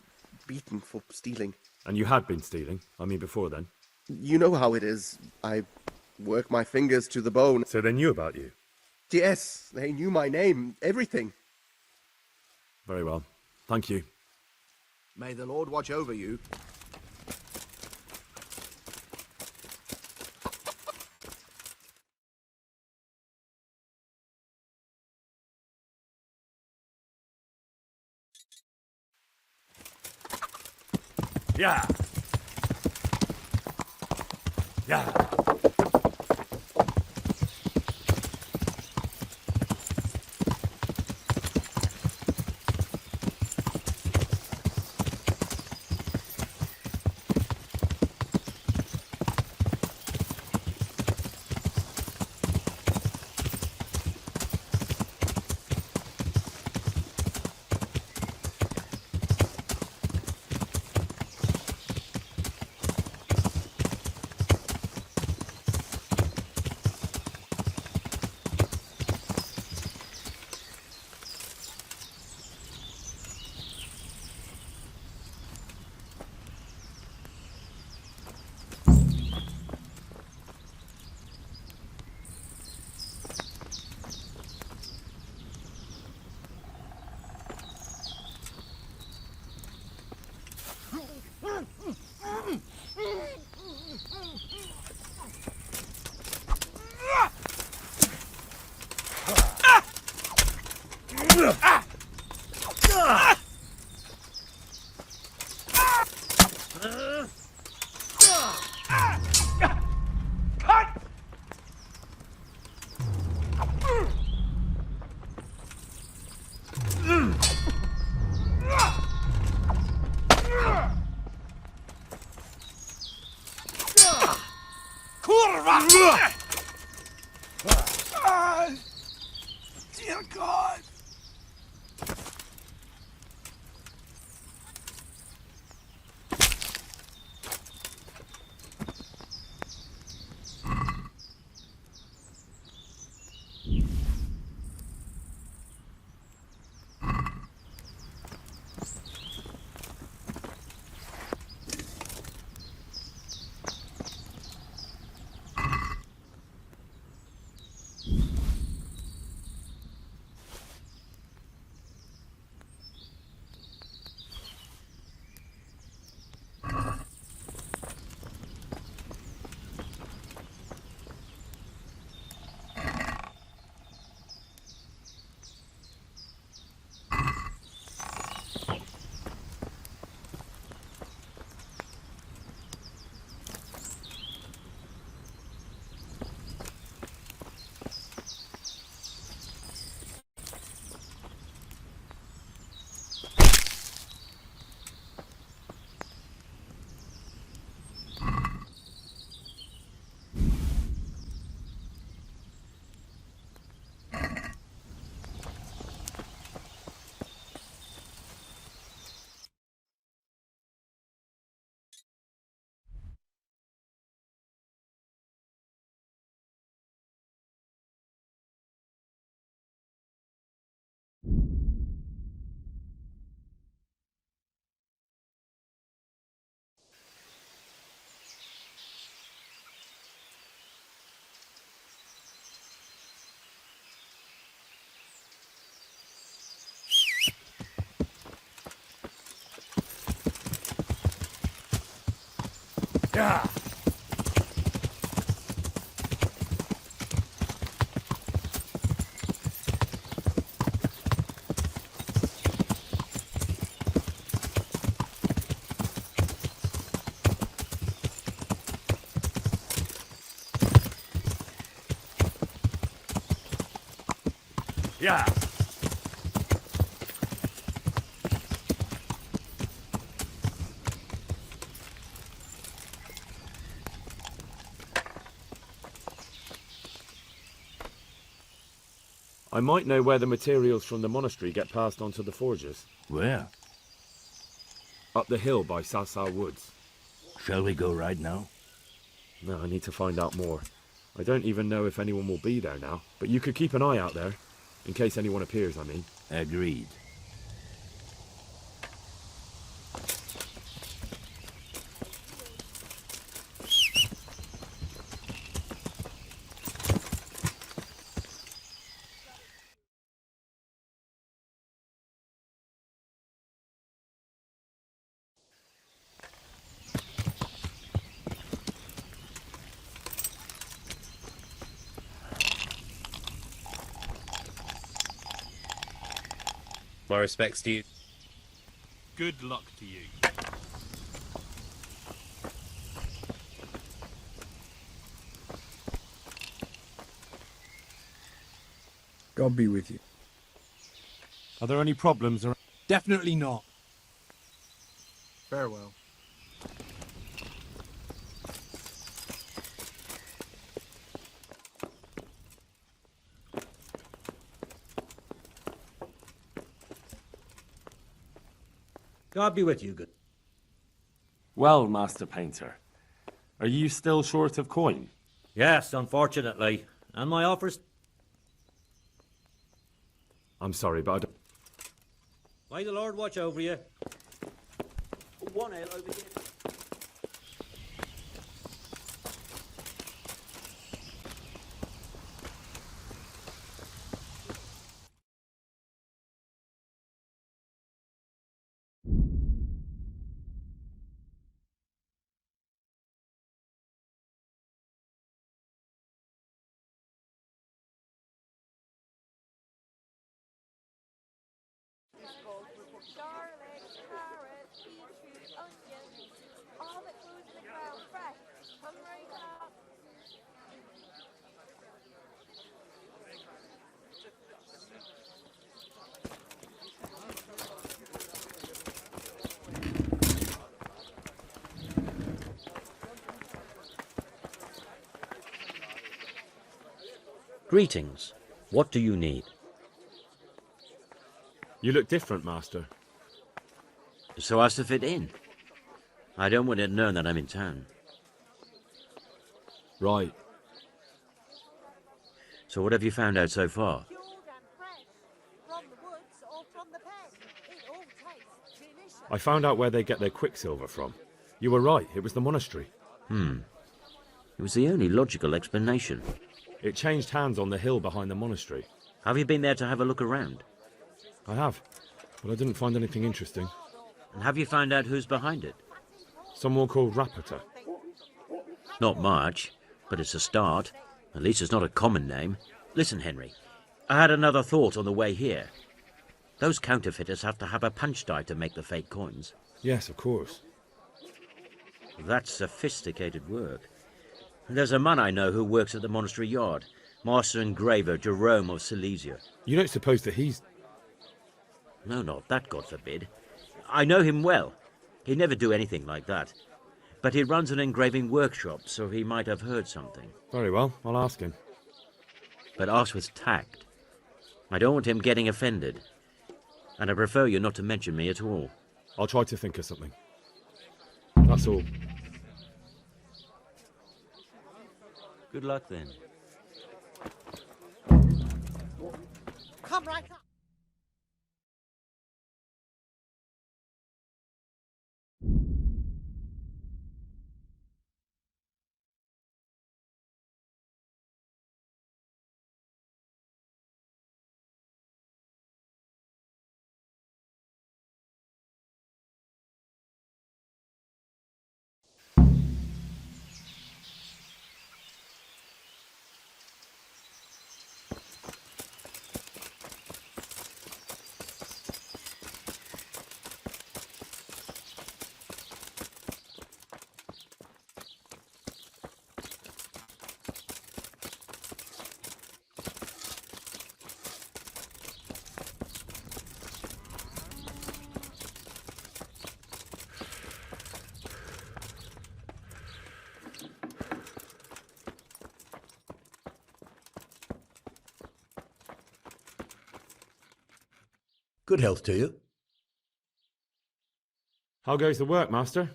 beaten for stealing. And you had been stealing? I mean, before then? You know how it is. I work my fingers to the bone. So they knew about you? Yes, they knew my name, everything. Very well. Thank you. May the Lord watch over you. Yeah. Yeah. Dear God! Yeah. Yeah. I might know where the materials from the monastery get passed on to the forgers. Where? Up the hill by Sahte Woods. Shall we go right now? No, I need to find out more. I don't even know if anyone will be there now, but you could keep an eye out there. In case anyone appears, I mean. Agreed. My respects to you. Good luck to you. God be with you. Are there any problems around? Definitely not. Farewell. God be with you, good. Well, Master Painter, are you still short of coin? Yes, unfortunately. And my offers... I'm sorry, but I don't... May the Lord watch over you. One ale over here. Garlic, carrots, beetroot, onions, all that grows in the ground fresh. Come right up. Greetings. What do you need? You look different, Master. So as to fit in. I don't want it known that I'm in town. Right. So what have you found out so far? Cured and fresh. From the woods or from the pen. It all tastes delicious. I found out where they get their quicksilver from. You were right, it was the monastery. It was the only logical explanation. It changed hands on the hill behind the monastery. Have you been there to have a look around? I have, but I didn't find anything interesting. And have you found out who's behind it? Someone called Rapata. Not much, but it's a start. At least it's not a common name. Listen, Henry, I had another thought on the way here. Those counterfeiters have to have a punch die to make the fake coins. Yes, of course. That's sophisticated work. There's a man I know who works at the monastery yard, Master Engraver Jerome of Silesia. You don't suppose that he's... No, not that, God forbid. I know him well. He'd never do anything like that. But he runs an engraving workshop, so he might have heard something. Very well, I'll ask him. But ask with tact. I don't want him getting offended. And I prefer you not to mention me at all. I'll try to think of something. That's all. Good luck, then. Come right up. Good health to you. How goes the work, Master?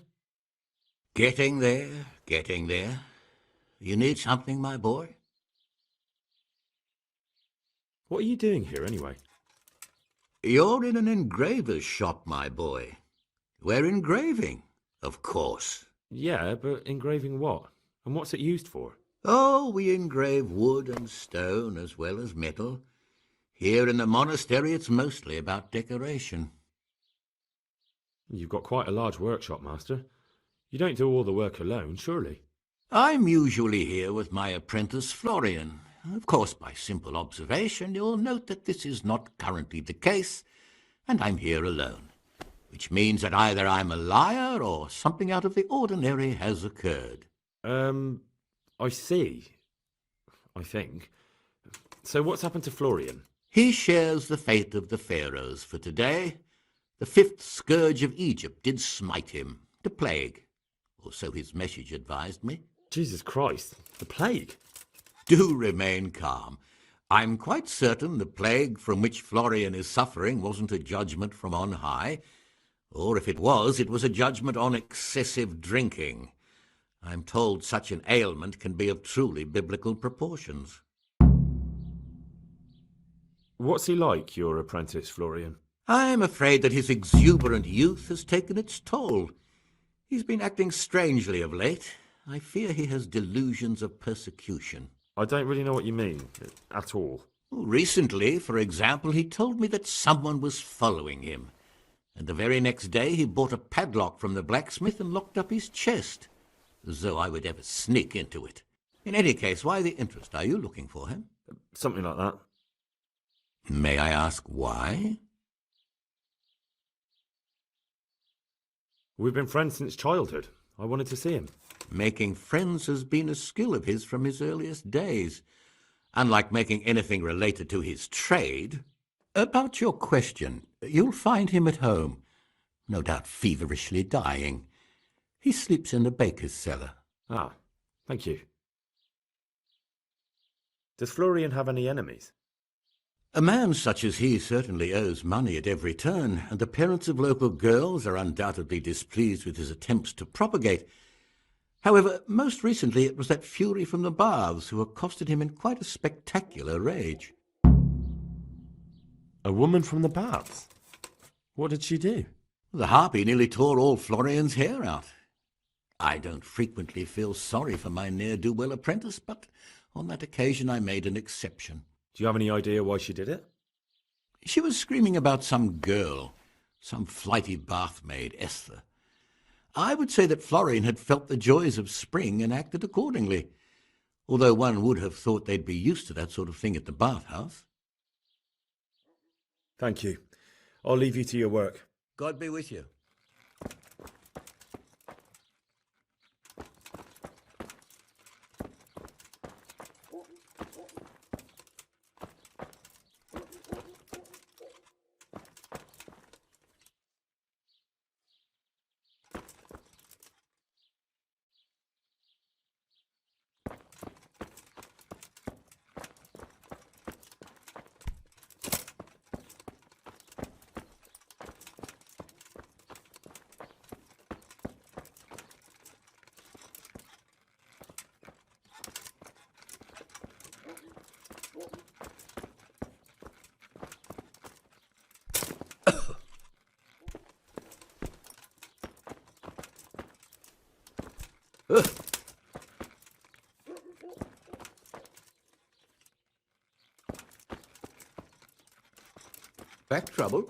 Getting there, getting there. You need something, my boy? What are you doing here, anyway? You're in an engraver's shop, my boy. We're engraving, of course. Yeah, but engraving what? And what's it used for? Oh, we engrave wood and stone as well as metal. Here in the monastery, it's mostly about decoration. You've got quite a large workshop, Master. You don't do all the work alone, surely? I'm usually here with my apprentice Florian. Of course, by simple observation, you'll note that this is not currently the case, and I'm here alone, which means that either I'm a liar or something out of the ordinary has occurred. I see. I think. So what's happened to Florian? He shares the fate of the pharaohs for today. The fifth scourge of Egypt did smite him, the plague, or so his message advised me. Jesus Christ, the plague? Do remain calm. I'm quite certain the plague from which Florian is suffering wasn't a judgment from on high, or if it was a judgment on excessive drinking. I'm told such an ailment can be of truly biblical proportions. What's he like, your apprentice, Florian? I'm afraid that his exuberant youth has taken its toll. He's been acting strangely of late. I fear he has delusions of persecution. I don't really know what you mean, at all. Recently, for example, he told me that someone was following him. And the very next day he bought a padlock from the blacksmith and locked up his chest, as though I would ever sneak into it. In any case, why the interest? Are you looking for him? Something like that. May I ask why? We've been friends since childhood. I wanted to see him. Making friends has been a skill of his from his earliest days. Unlike making anything related to his trade. About your question, you'll find him at home, no doubt feverishly dying. He sleeps in the baker's cellar. Ah, thank you. Does Florian have any enemies? A man such as he certainly owes money at every turn, and the parents of local girls are undoubtedly displeased with his attempts to propagate. However, most recently it was that fury from the baths who accosted him in quite a spectacular rage. A woman from the baths? What did she do? The harpy nearly tore all Florian's hair out. I don't frequently feel sorry for my ne'er-do-well apprentice, but on that occasion I made an exception. Do you have any idea why she did it? She was screaming about some girl, some flighty bath-maid, Esther. I would say that Florian had felt the joys of spring and acted accordingly, although one would have thought they'd be used to that sort of thing at the bathhouse. Thank you. I'll leave you to your work. God be with you. Back trouble?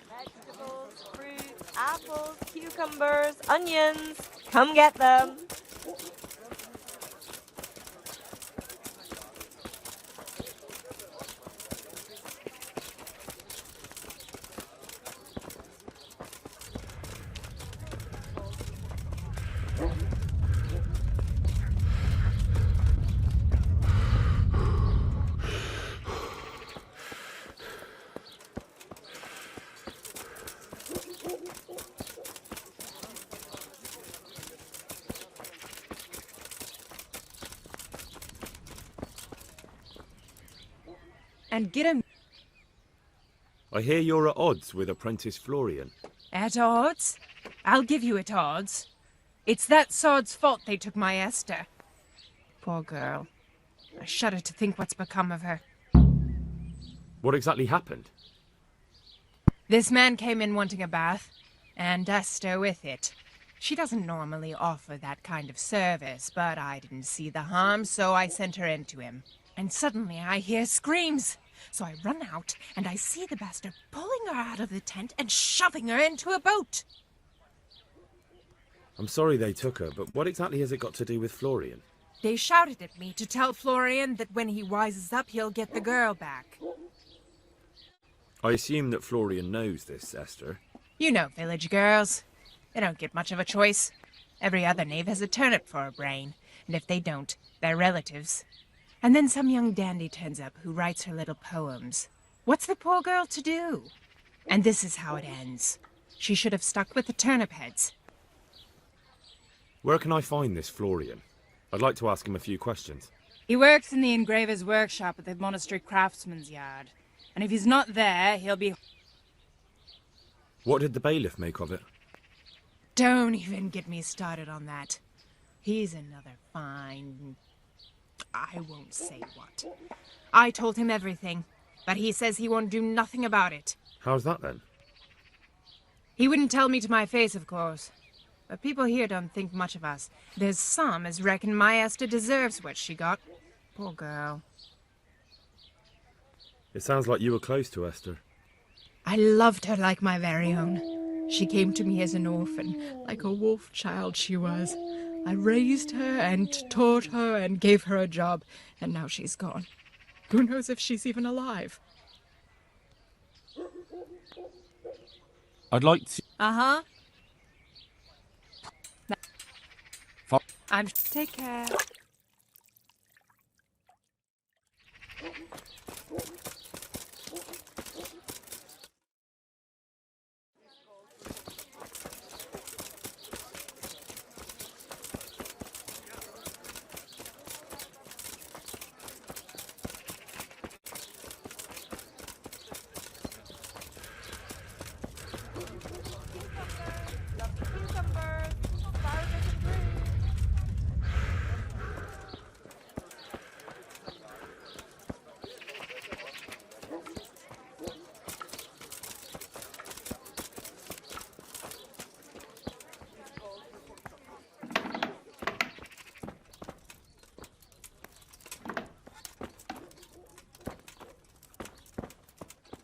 Vegetables, fruits, apples, cucumbers, onions. Come get them. And get him. I hear you're at odds with apprentice Florian. At odds? I'll give you at odds. It's that sod's fault they took my Esther. Poor girl. I shudder to think what's become of her. What exactly happened? This man came in wanting a bath, and Esther with it. She doesn't normally offer that kind of service, but I didn't see the harm, so I sent her in to him. And suddenly I hear screams. So I run out, and I see the bastard pulling her out of the tent and shoving her into a boat. I'm sorry they took her, but what exactly has it got to do with Florian? They shouted at me to tell Florian that when he wises up, he'll get the girl back. I assume that Florian knows this, Esther. You know village girls. They don't get much of a choice. Every other knave has a turnip for a brain, and if they don't, they're relatives. And then some young dandy turns up who writes her little poems. What's the poor girl to do? And this is how it ends. She should have stuck with the turnip heads. Where can I find this Florian? I'd like to ask him a few questions. He works in the engraver's workshop at the monastery craftsman's yard. And if he's not there, he'll be... What did the bailiff make of it? Don't even get me started on that. He's another fine... I won't say what. I told him everything, but he says he won't do nothing about it. How's that then? He wouldn't tell me to my face, of course. But people here don't think much of us. There's some as reckon my Esther deserves what she got. Poor girl. It sounds like you were close to Esther. I loved her like my very own. She came to me as an orphan, like a wolf child she was. I raised her and taught her and gave her a job, and now she's gone. Who knows if she's even alive? I'd like to... Uh-huh. Fo- Take care.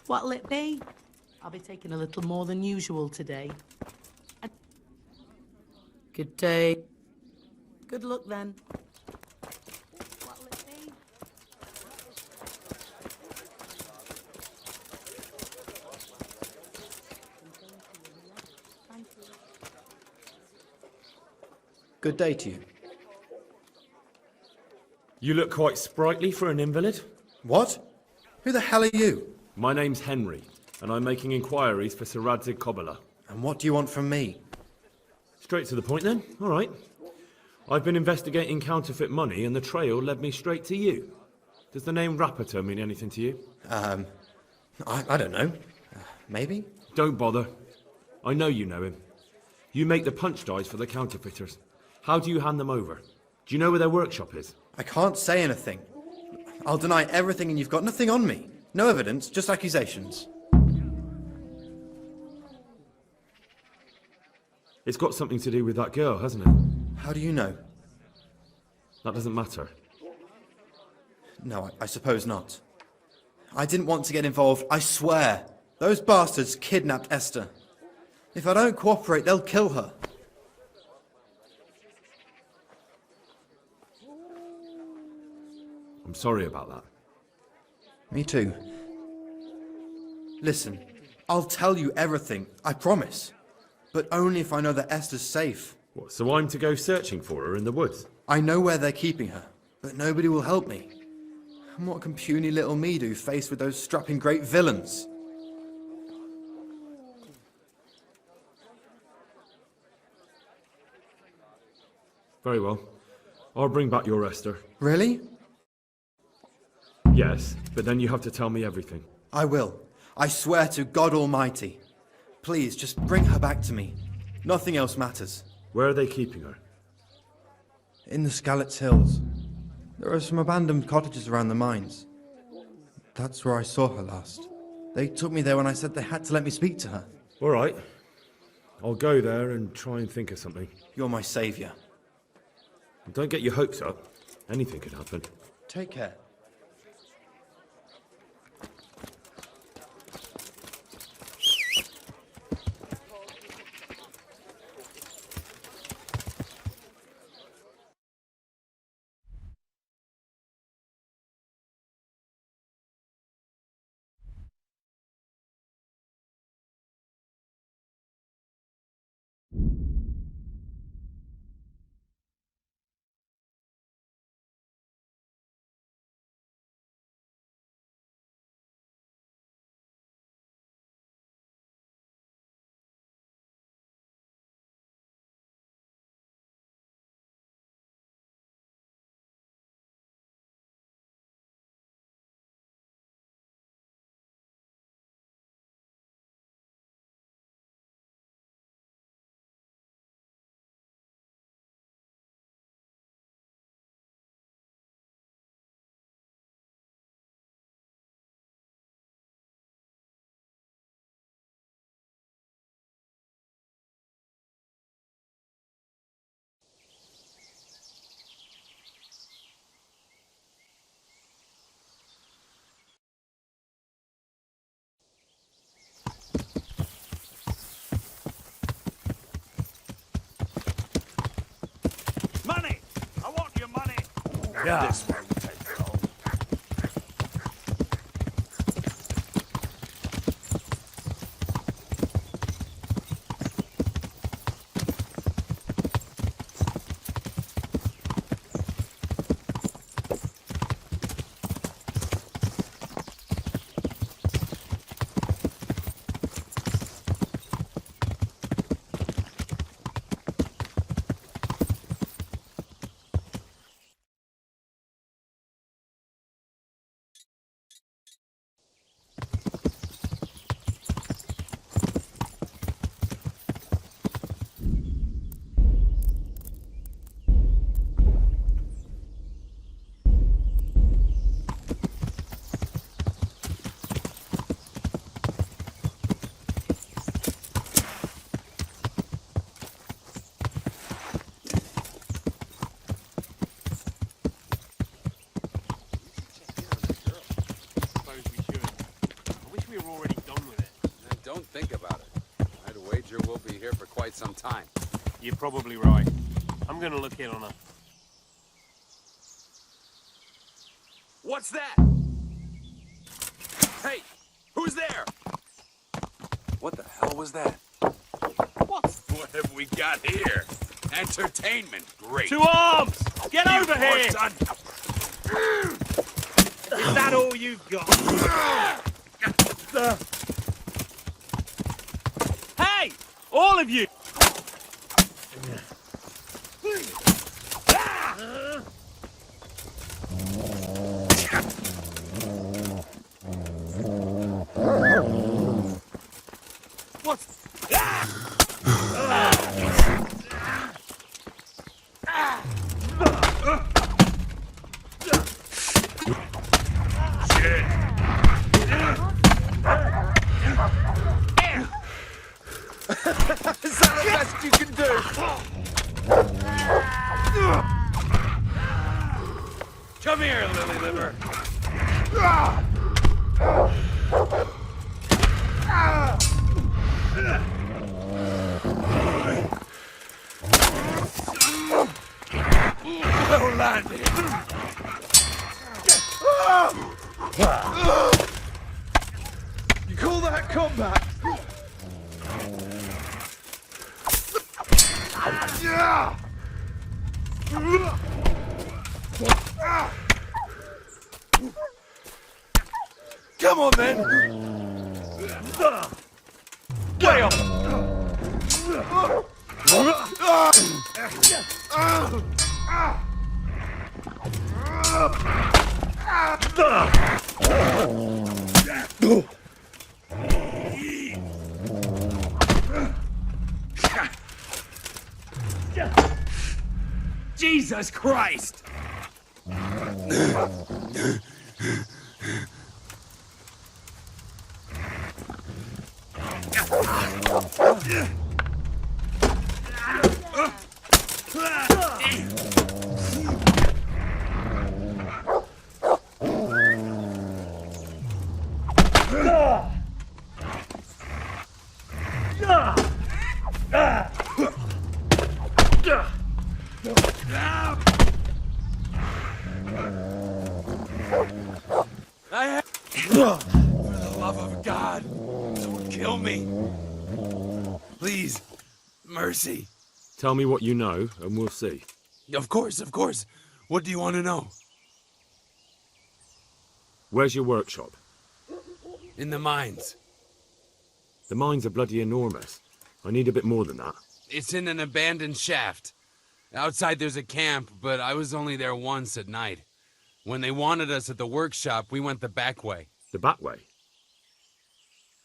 What'll it be? I'll be taking a little more than usual today. Good day. Good luck then. What'll it be? Thank you. Good day to you. You look quite sprightly for an invalid. What? Who the hell are you? My name's Henry, and I'm making inquiries for Sir Radzig Kobyla. And what do you want from me? Straight to the point then. All right. I've been investigating counterfeit money, and the trail led me straight to you. Does the name Rappator mean anything to you? I don't know. Maybe? Don't bother. I know you know him. You make the punch dies for the counterfeiters. How do you hand them over? Do you know where their workshop is? I can't say anything. I'll deny everything and you've got nothing on me. No evidence, just accusations. It's got something to do with that girl, hasn't it? How do you know? That doesn't matter. No, I suppose not. I didn't want to get involved, I swear. Those bastards kidnapped Esther. If I don't cooperate, they'll kill her. I'm sorry about that. Me too. Listen, I'll tell you everything, I promise. But only if I know that Esther's safe. What, so I'm to go searching for her in the woods? I know where they're keeping her, but nobody will help me. And what can puny little me do faced with those strapping great villains? Very well. I'll bring back your Esther. Really? Yes, but then you have to tell me everything. I will. I swear to God Almighty. Please, just bring her back to me. Nothing else matters. Where are they keeping her? In the Skalitz Hills. There are some abandoned cottages around the mines. That's where I saw her last. They took me there when I said they had to let me speak to her. All right. I'll go there and try and think of something. You're my saviour. Don't get your hopes up. Anything could happen. Take care. Money! I want your money! Yeah. This won't take long. Don't think about it. I'd wager we'll be here for quite some time. You're probably right. I'm gonna look in on her. What's that? Hey, who's there? What the hell was that? What have we got here? Entertainment, great. To arms! Get You over here! son. Is that all you've got? Hey! All of you! What's... Is that the best you can do? Come here, lily liver. Well landed. You call that combat? Come on, then. Way up. Jesus Christ! For the love of God, don't kill me. Please, mercy. Tell me what you know, and we'll see. Of course, of course. What do you want to know? Where's your workshop? In the mines. The mines are bloody enormous. I need a bit more than that. It's in an abandoned shaft. Outside there's a camp, but I was only there once at night. When they wanted us at the workshop, we went the back way. The back way?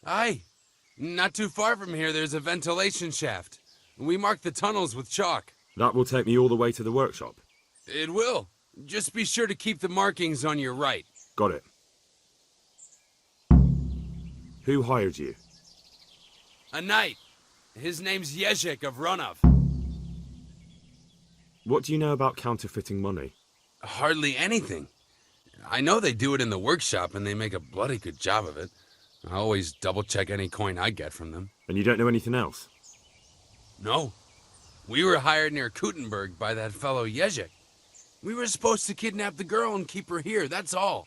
Aye. Not too far from here, there's a ventilation shaft. We marked the tunnels with chalk. That will take me all the way to the workshop. It will. Just be sure to keep the markings on your right. Got it. Who hired you? A knight. His name's Yezhik of Runov. What do you know about counterfeiting money? Hardly anything. I know they do it in the workshop, and they make a bloody good job of it. I always double-check any coin I get from them. And you don't know anything else? No. We were hired near Kutenberg by that fellow Yezhik. We were supposed to kidnap the girl and keep her here, that's all.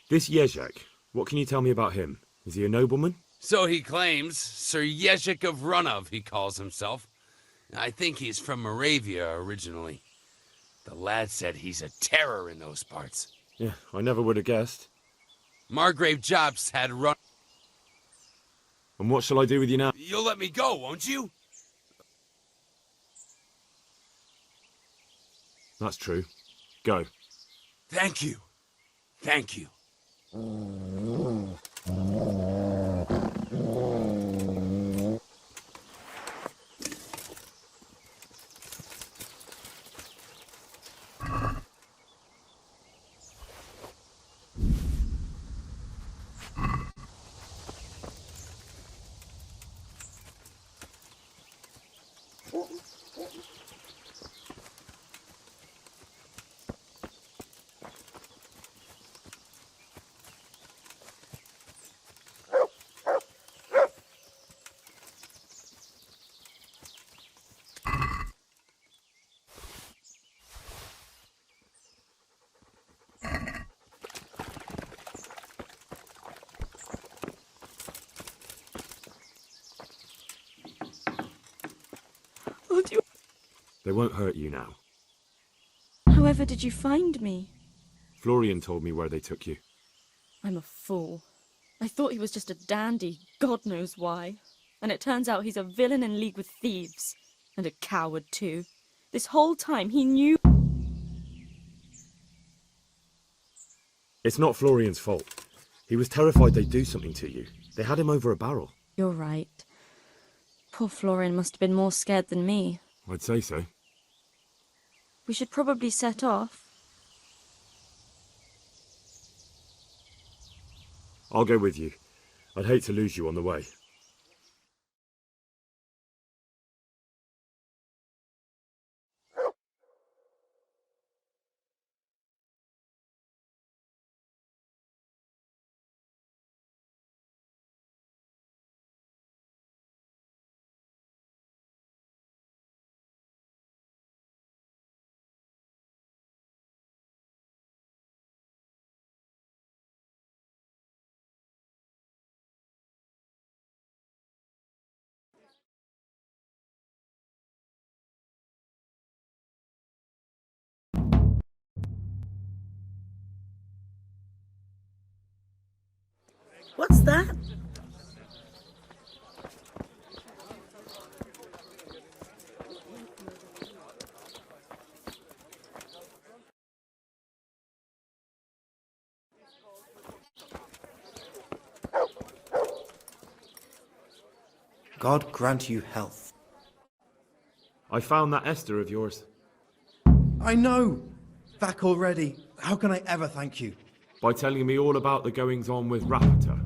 This Yezhik, what can you tell me about him? Is he a nobleman? So he claims. Sir Yezhik of Runov, he calls himself. I think he's from Moravia originally. The lad said he's a terror in those parts. Yeah, I never would have guessed. Margrave Jobst had run... And what shall I do with you now? You'll let me go, won't you? That's true. Go. Thank you. Thank you. They won't hurt you now. However did you find me? Florian told me where they took you. I'm a fool. I thought he was just a dandy, God knows why. And it turns out he's a villain in league with thieves. And a coward, too. This whole time he knew... It's not Florian's fault. He was terrified they'd do something to you. They had him over a barrel. You're right. Poor Florian must have been more scared than me. I'd say so. We should probably set off. I'll go with you. I'd hate to lose you on the way. What's that? God grant you health. I found that Esther of yours. I know! Back already. How can I ever thank you? By telling me all about the goings-on with Rapita.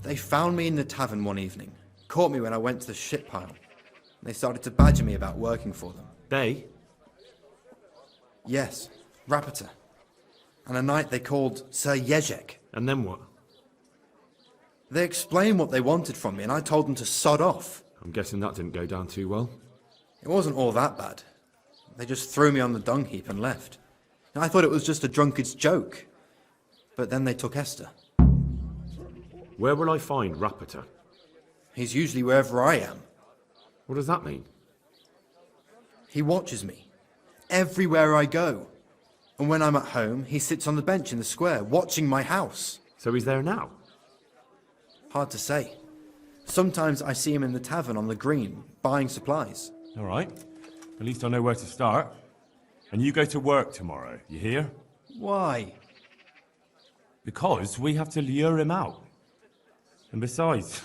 They found me in the tavern one evening, caught me when I went to the ship pile. They started to badger me about working for them. They? Yes, Rapita. And a knight they called Sir Jezek. And then what? They explained what they wanted from me, and I told them to sod off. I'm guessing that didn't go down too well. It wasn't all that bad. They just threw me on the dung heap and left. I thought it was just a drunkard's joke. But then they took Esther. Where will I find Rapita? He's usually wherever I am. What does that mean? He watches me. Everywhere I go. And when I'm at home, he sits on the bench in the square, watching my house. So he's there now? Hard to say. Sometimes I see him in the tavern on the green, buying supplies. All right. At least I know where to start. And you go to work tomorrow, you hear? Why? Because we have to lure him out. And besides,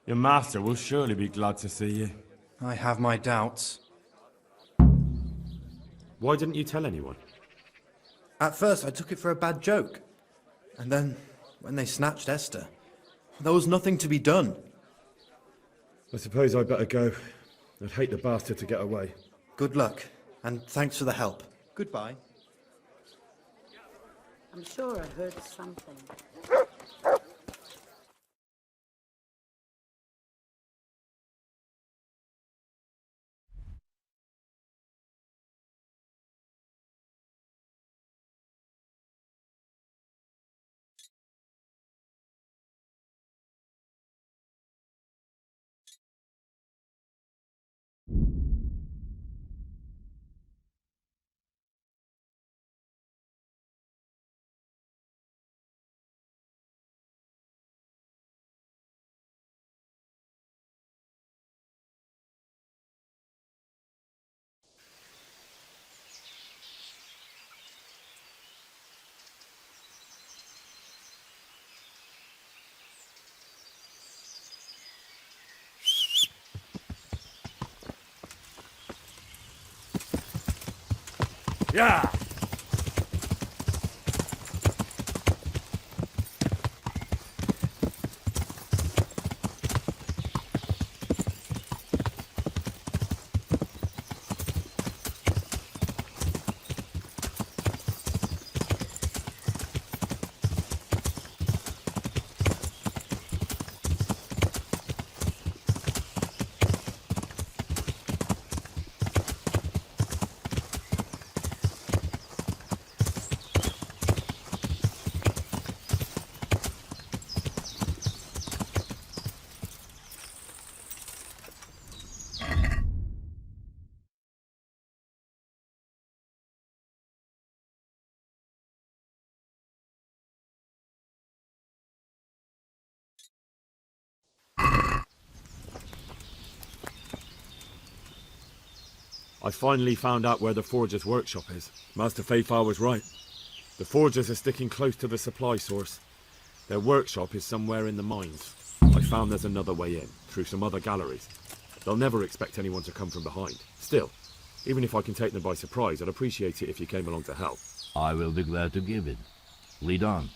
your master will surely be glad to see you. I have my doubts. Why didn't you tell anyone? At first I took it for a bad joke. And then, when they snatched Esther, there was nothing to be done. I suppose I'd better go. I'd hate the bastard to get away. Good luck, and thanks for the help. Goodbye. I'm sure I heard something. Yeah! I finally found out where the forger's workshop is. Master Fayfar was right. The forgers are sticking close to the supply source. Their workshop is somewhere in the mines. I found there's another way in, through some other galleries. They'll never expect anyone to come from behind. Still, even if I can take them by surprise, I'd appreciate it if you came along to help. I will be glad to give it. Lead on.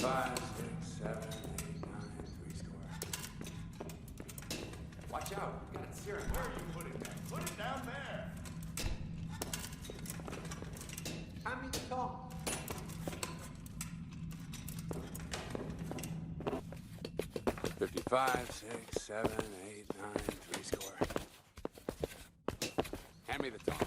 55, 6, 7, 8, 9, 3 square. Watch out, you got it searing. Where are you putting that? Put it down there. Hand me the top. $55, 6, 7, 8, 9, 3 square. Hand me the top.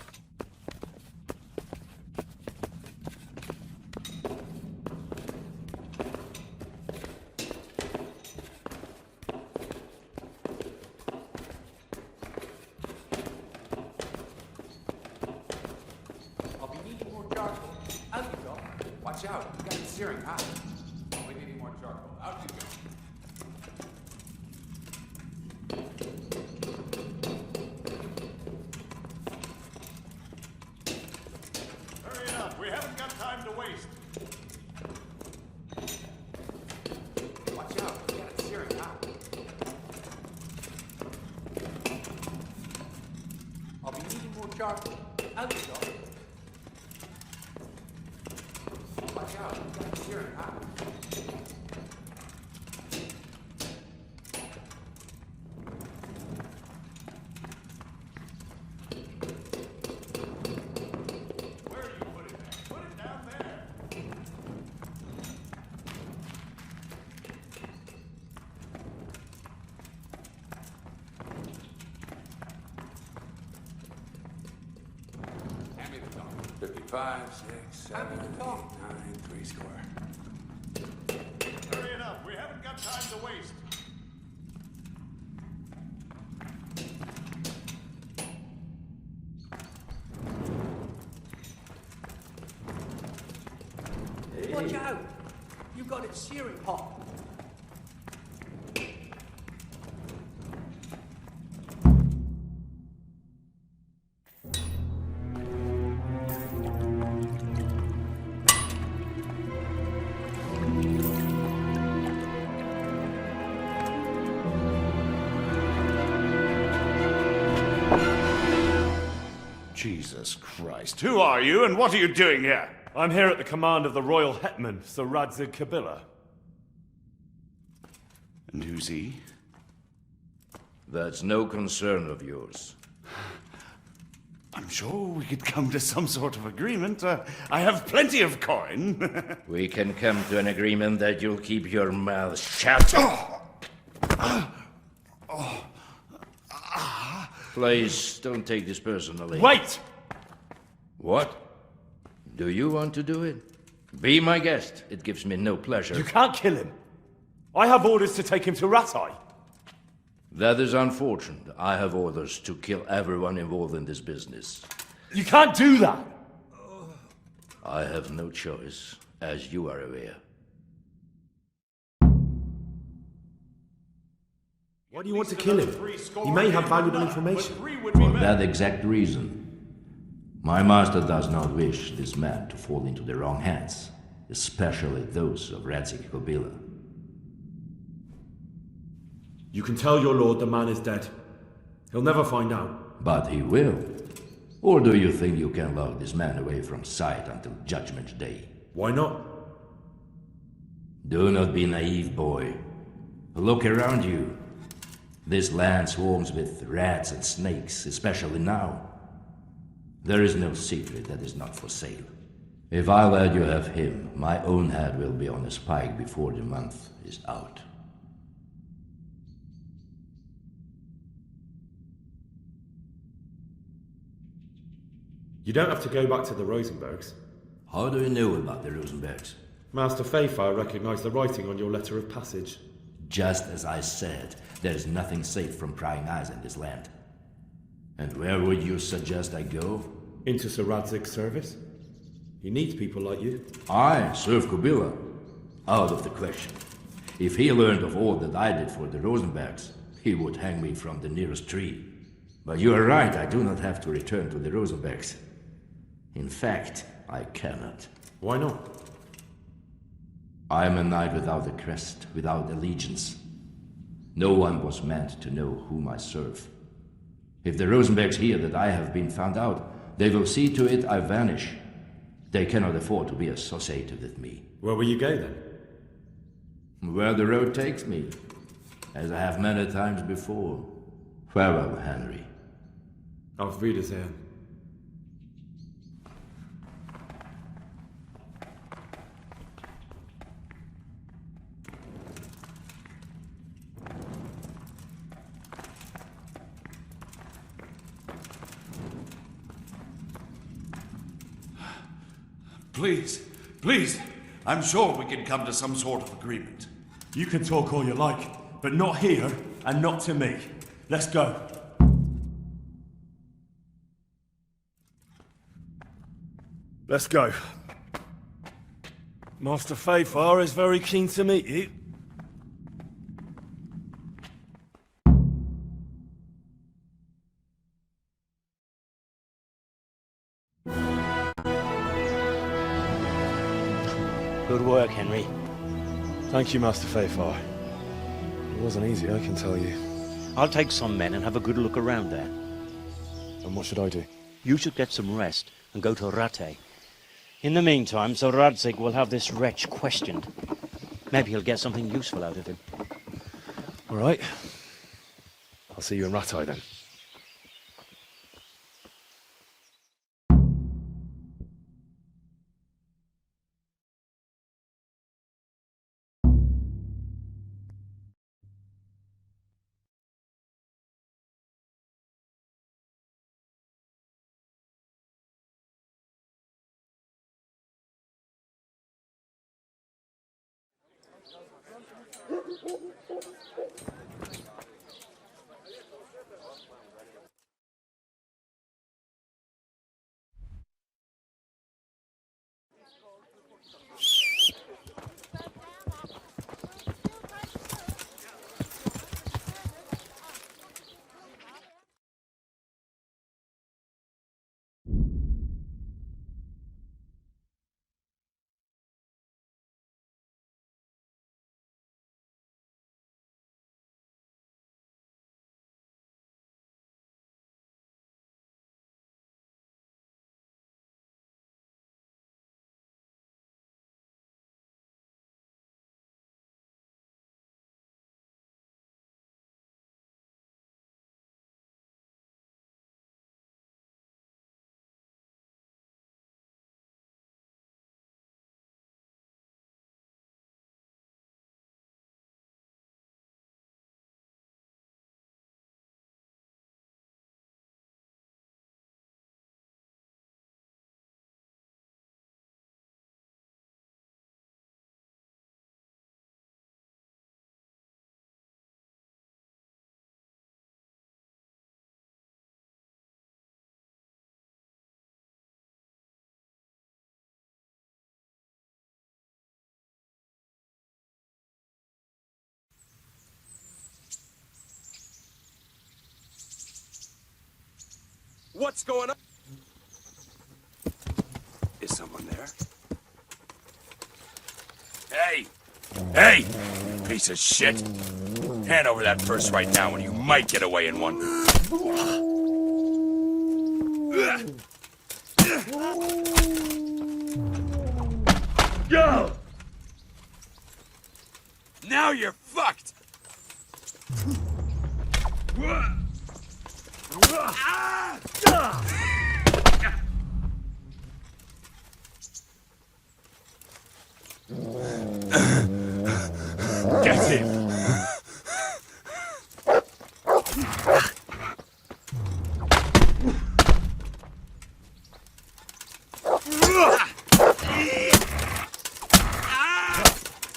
I'll be needing more charcoal. Out you go. Watch out, you got it searing hot. We need more charcoal. Out you go. Hurry it up. We haven't got time to waste. Watch out, you got it searing hot. I'll be needing more charcoal. Out you go. Watch out, you got it searing hot. Where are you putting that? Put it down there. Hand me the top. 55, 6, 7, 8, 9, 3 square. Hurry it up. We haven't got time to waste. Watch out. You got it searing hot. Jesus Christ. Who are you and what are you doing here? I'm here at the command of the royal hetman, Sir Radzig Kabila. And who's he? That's no concern of yours. I'm sure we could come to some sort of agreement. I have plenty of coin. We can come to an agreement that you'll keep your mouth shut. Please, don't take this personally. Wait! What? Do you want to do it? Be my guest. It gives me no pleasure. You can't kill him. I have orders to take him to Ratai. That is unfortunate. I have orders to kill everyone involved in this business. You can't do that! I have no choice, as you are aware. Why do you want to kill him? He may have valuable information. For that exact reason. My master does not wish this man to fall into the wrong hands, especially those of Radzig Kabila. You can tell your lord the man is dead. He'll never find out. But he will. Or do you think you can lock this man away from sight until Judgment Day? Why not? Do not be naive, boy. Look around you. This land swarms with rats and snakes, especially now. There is no secret that is not for sale. If I let you have him, my own head will be on a spike before the month is out. You don't have to go back to the Rosenbergs. How do you know about the Rosenbergs? Master Fayfire recognized the writing on your letter of passage. Just as I said, there is nothing safe from prying eyes in this land. And where would you suggest I go? Into Sir Radzig's service. He needs people like you. I serve Kabila. Out of the question. If he learned of all that I did for the Rosenbergs, he would hang me from the nearest tree. But you are right, I do not have to return to the Rosenbergs. In fact, I cannot. Why not? I am a knight without a crest, without allegiance. No one was meant to know whom I serve. If the Rosenbergs hear that I have been found out, they will see to it I vanish. They cannot afford to be associated with me. Where will you go then? Where the road takes me, as I have many times before. Farewell, Henry. Auf Wiedersehen. Please, please, I'm sure we can come to some sort of agreement. You can talk all you like, but not here and not to me. Let's go. Let's go. Master Fayfar is very keen to meet you. Good work, Henry. Thank you, Master Fayfar. It wasn't easy, I can tell you. I'll take some men and have a good look around there. And what should I do? You should get some rest and go to Rate. In the meantime, Sir Radzig will have this wretch questioned. Maybe he'll get something useful out of him. All right. I'll see you in Ratai then. What's going on? Is someone there? Hey! Hey! You piece of shit! Hand over that purse right now and you might get away in one. Go! Now you're fucked! Get him!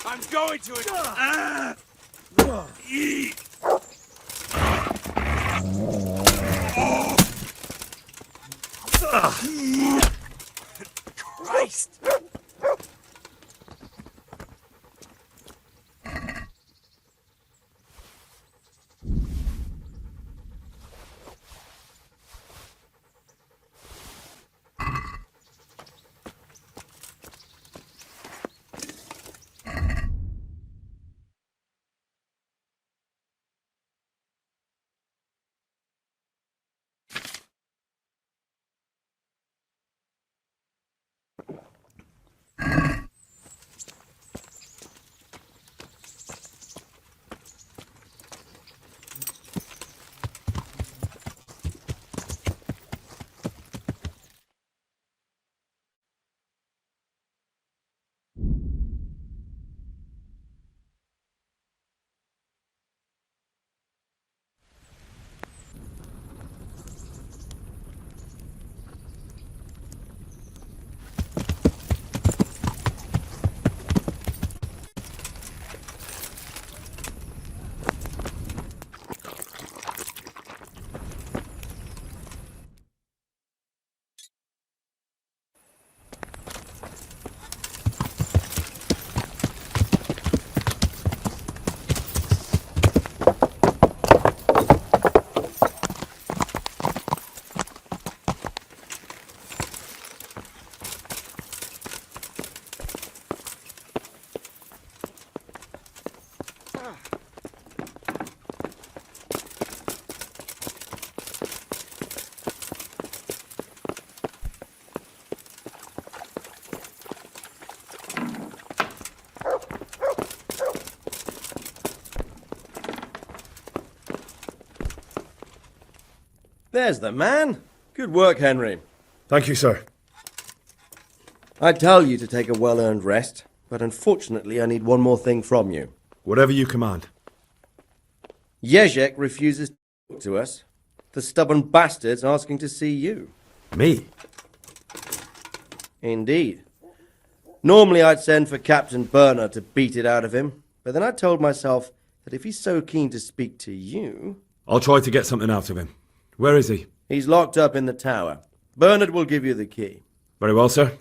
I'm going to it! Christ! There's the man. Good work, Henry. Thank you, sir. I tell you to take a well-earned rest, but unfortunately I need one more thing from you. Whatever you command. Jezek refuses to talk to us. The stubborn bastard's asking to see you. Me? Indeed. Normally I'd send for Captain Burner to beat it out of him, but then I told myself that if he's so keen to speak to you... I'll try to get something out of him. Where is he? He's locked up in the tower. Bernard will give you the key. Very well, sir.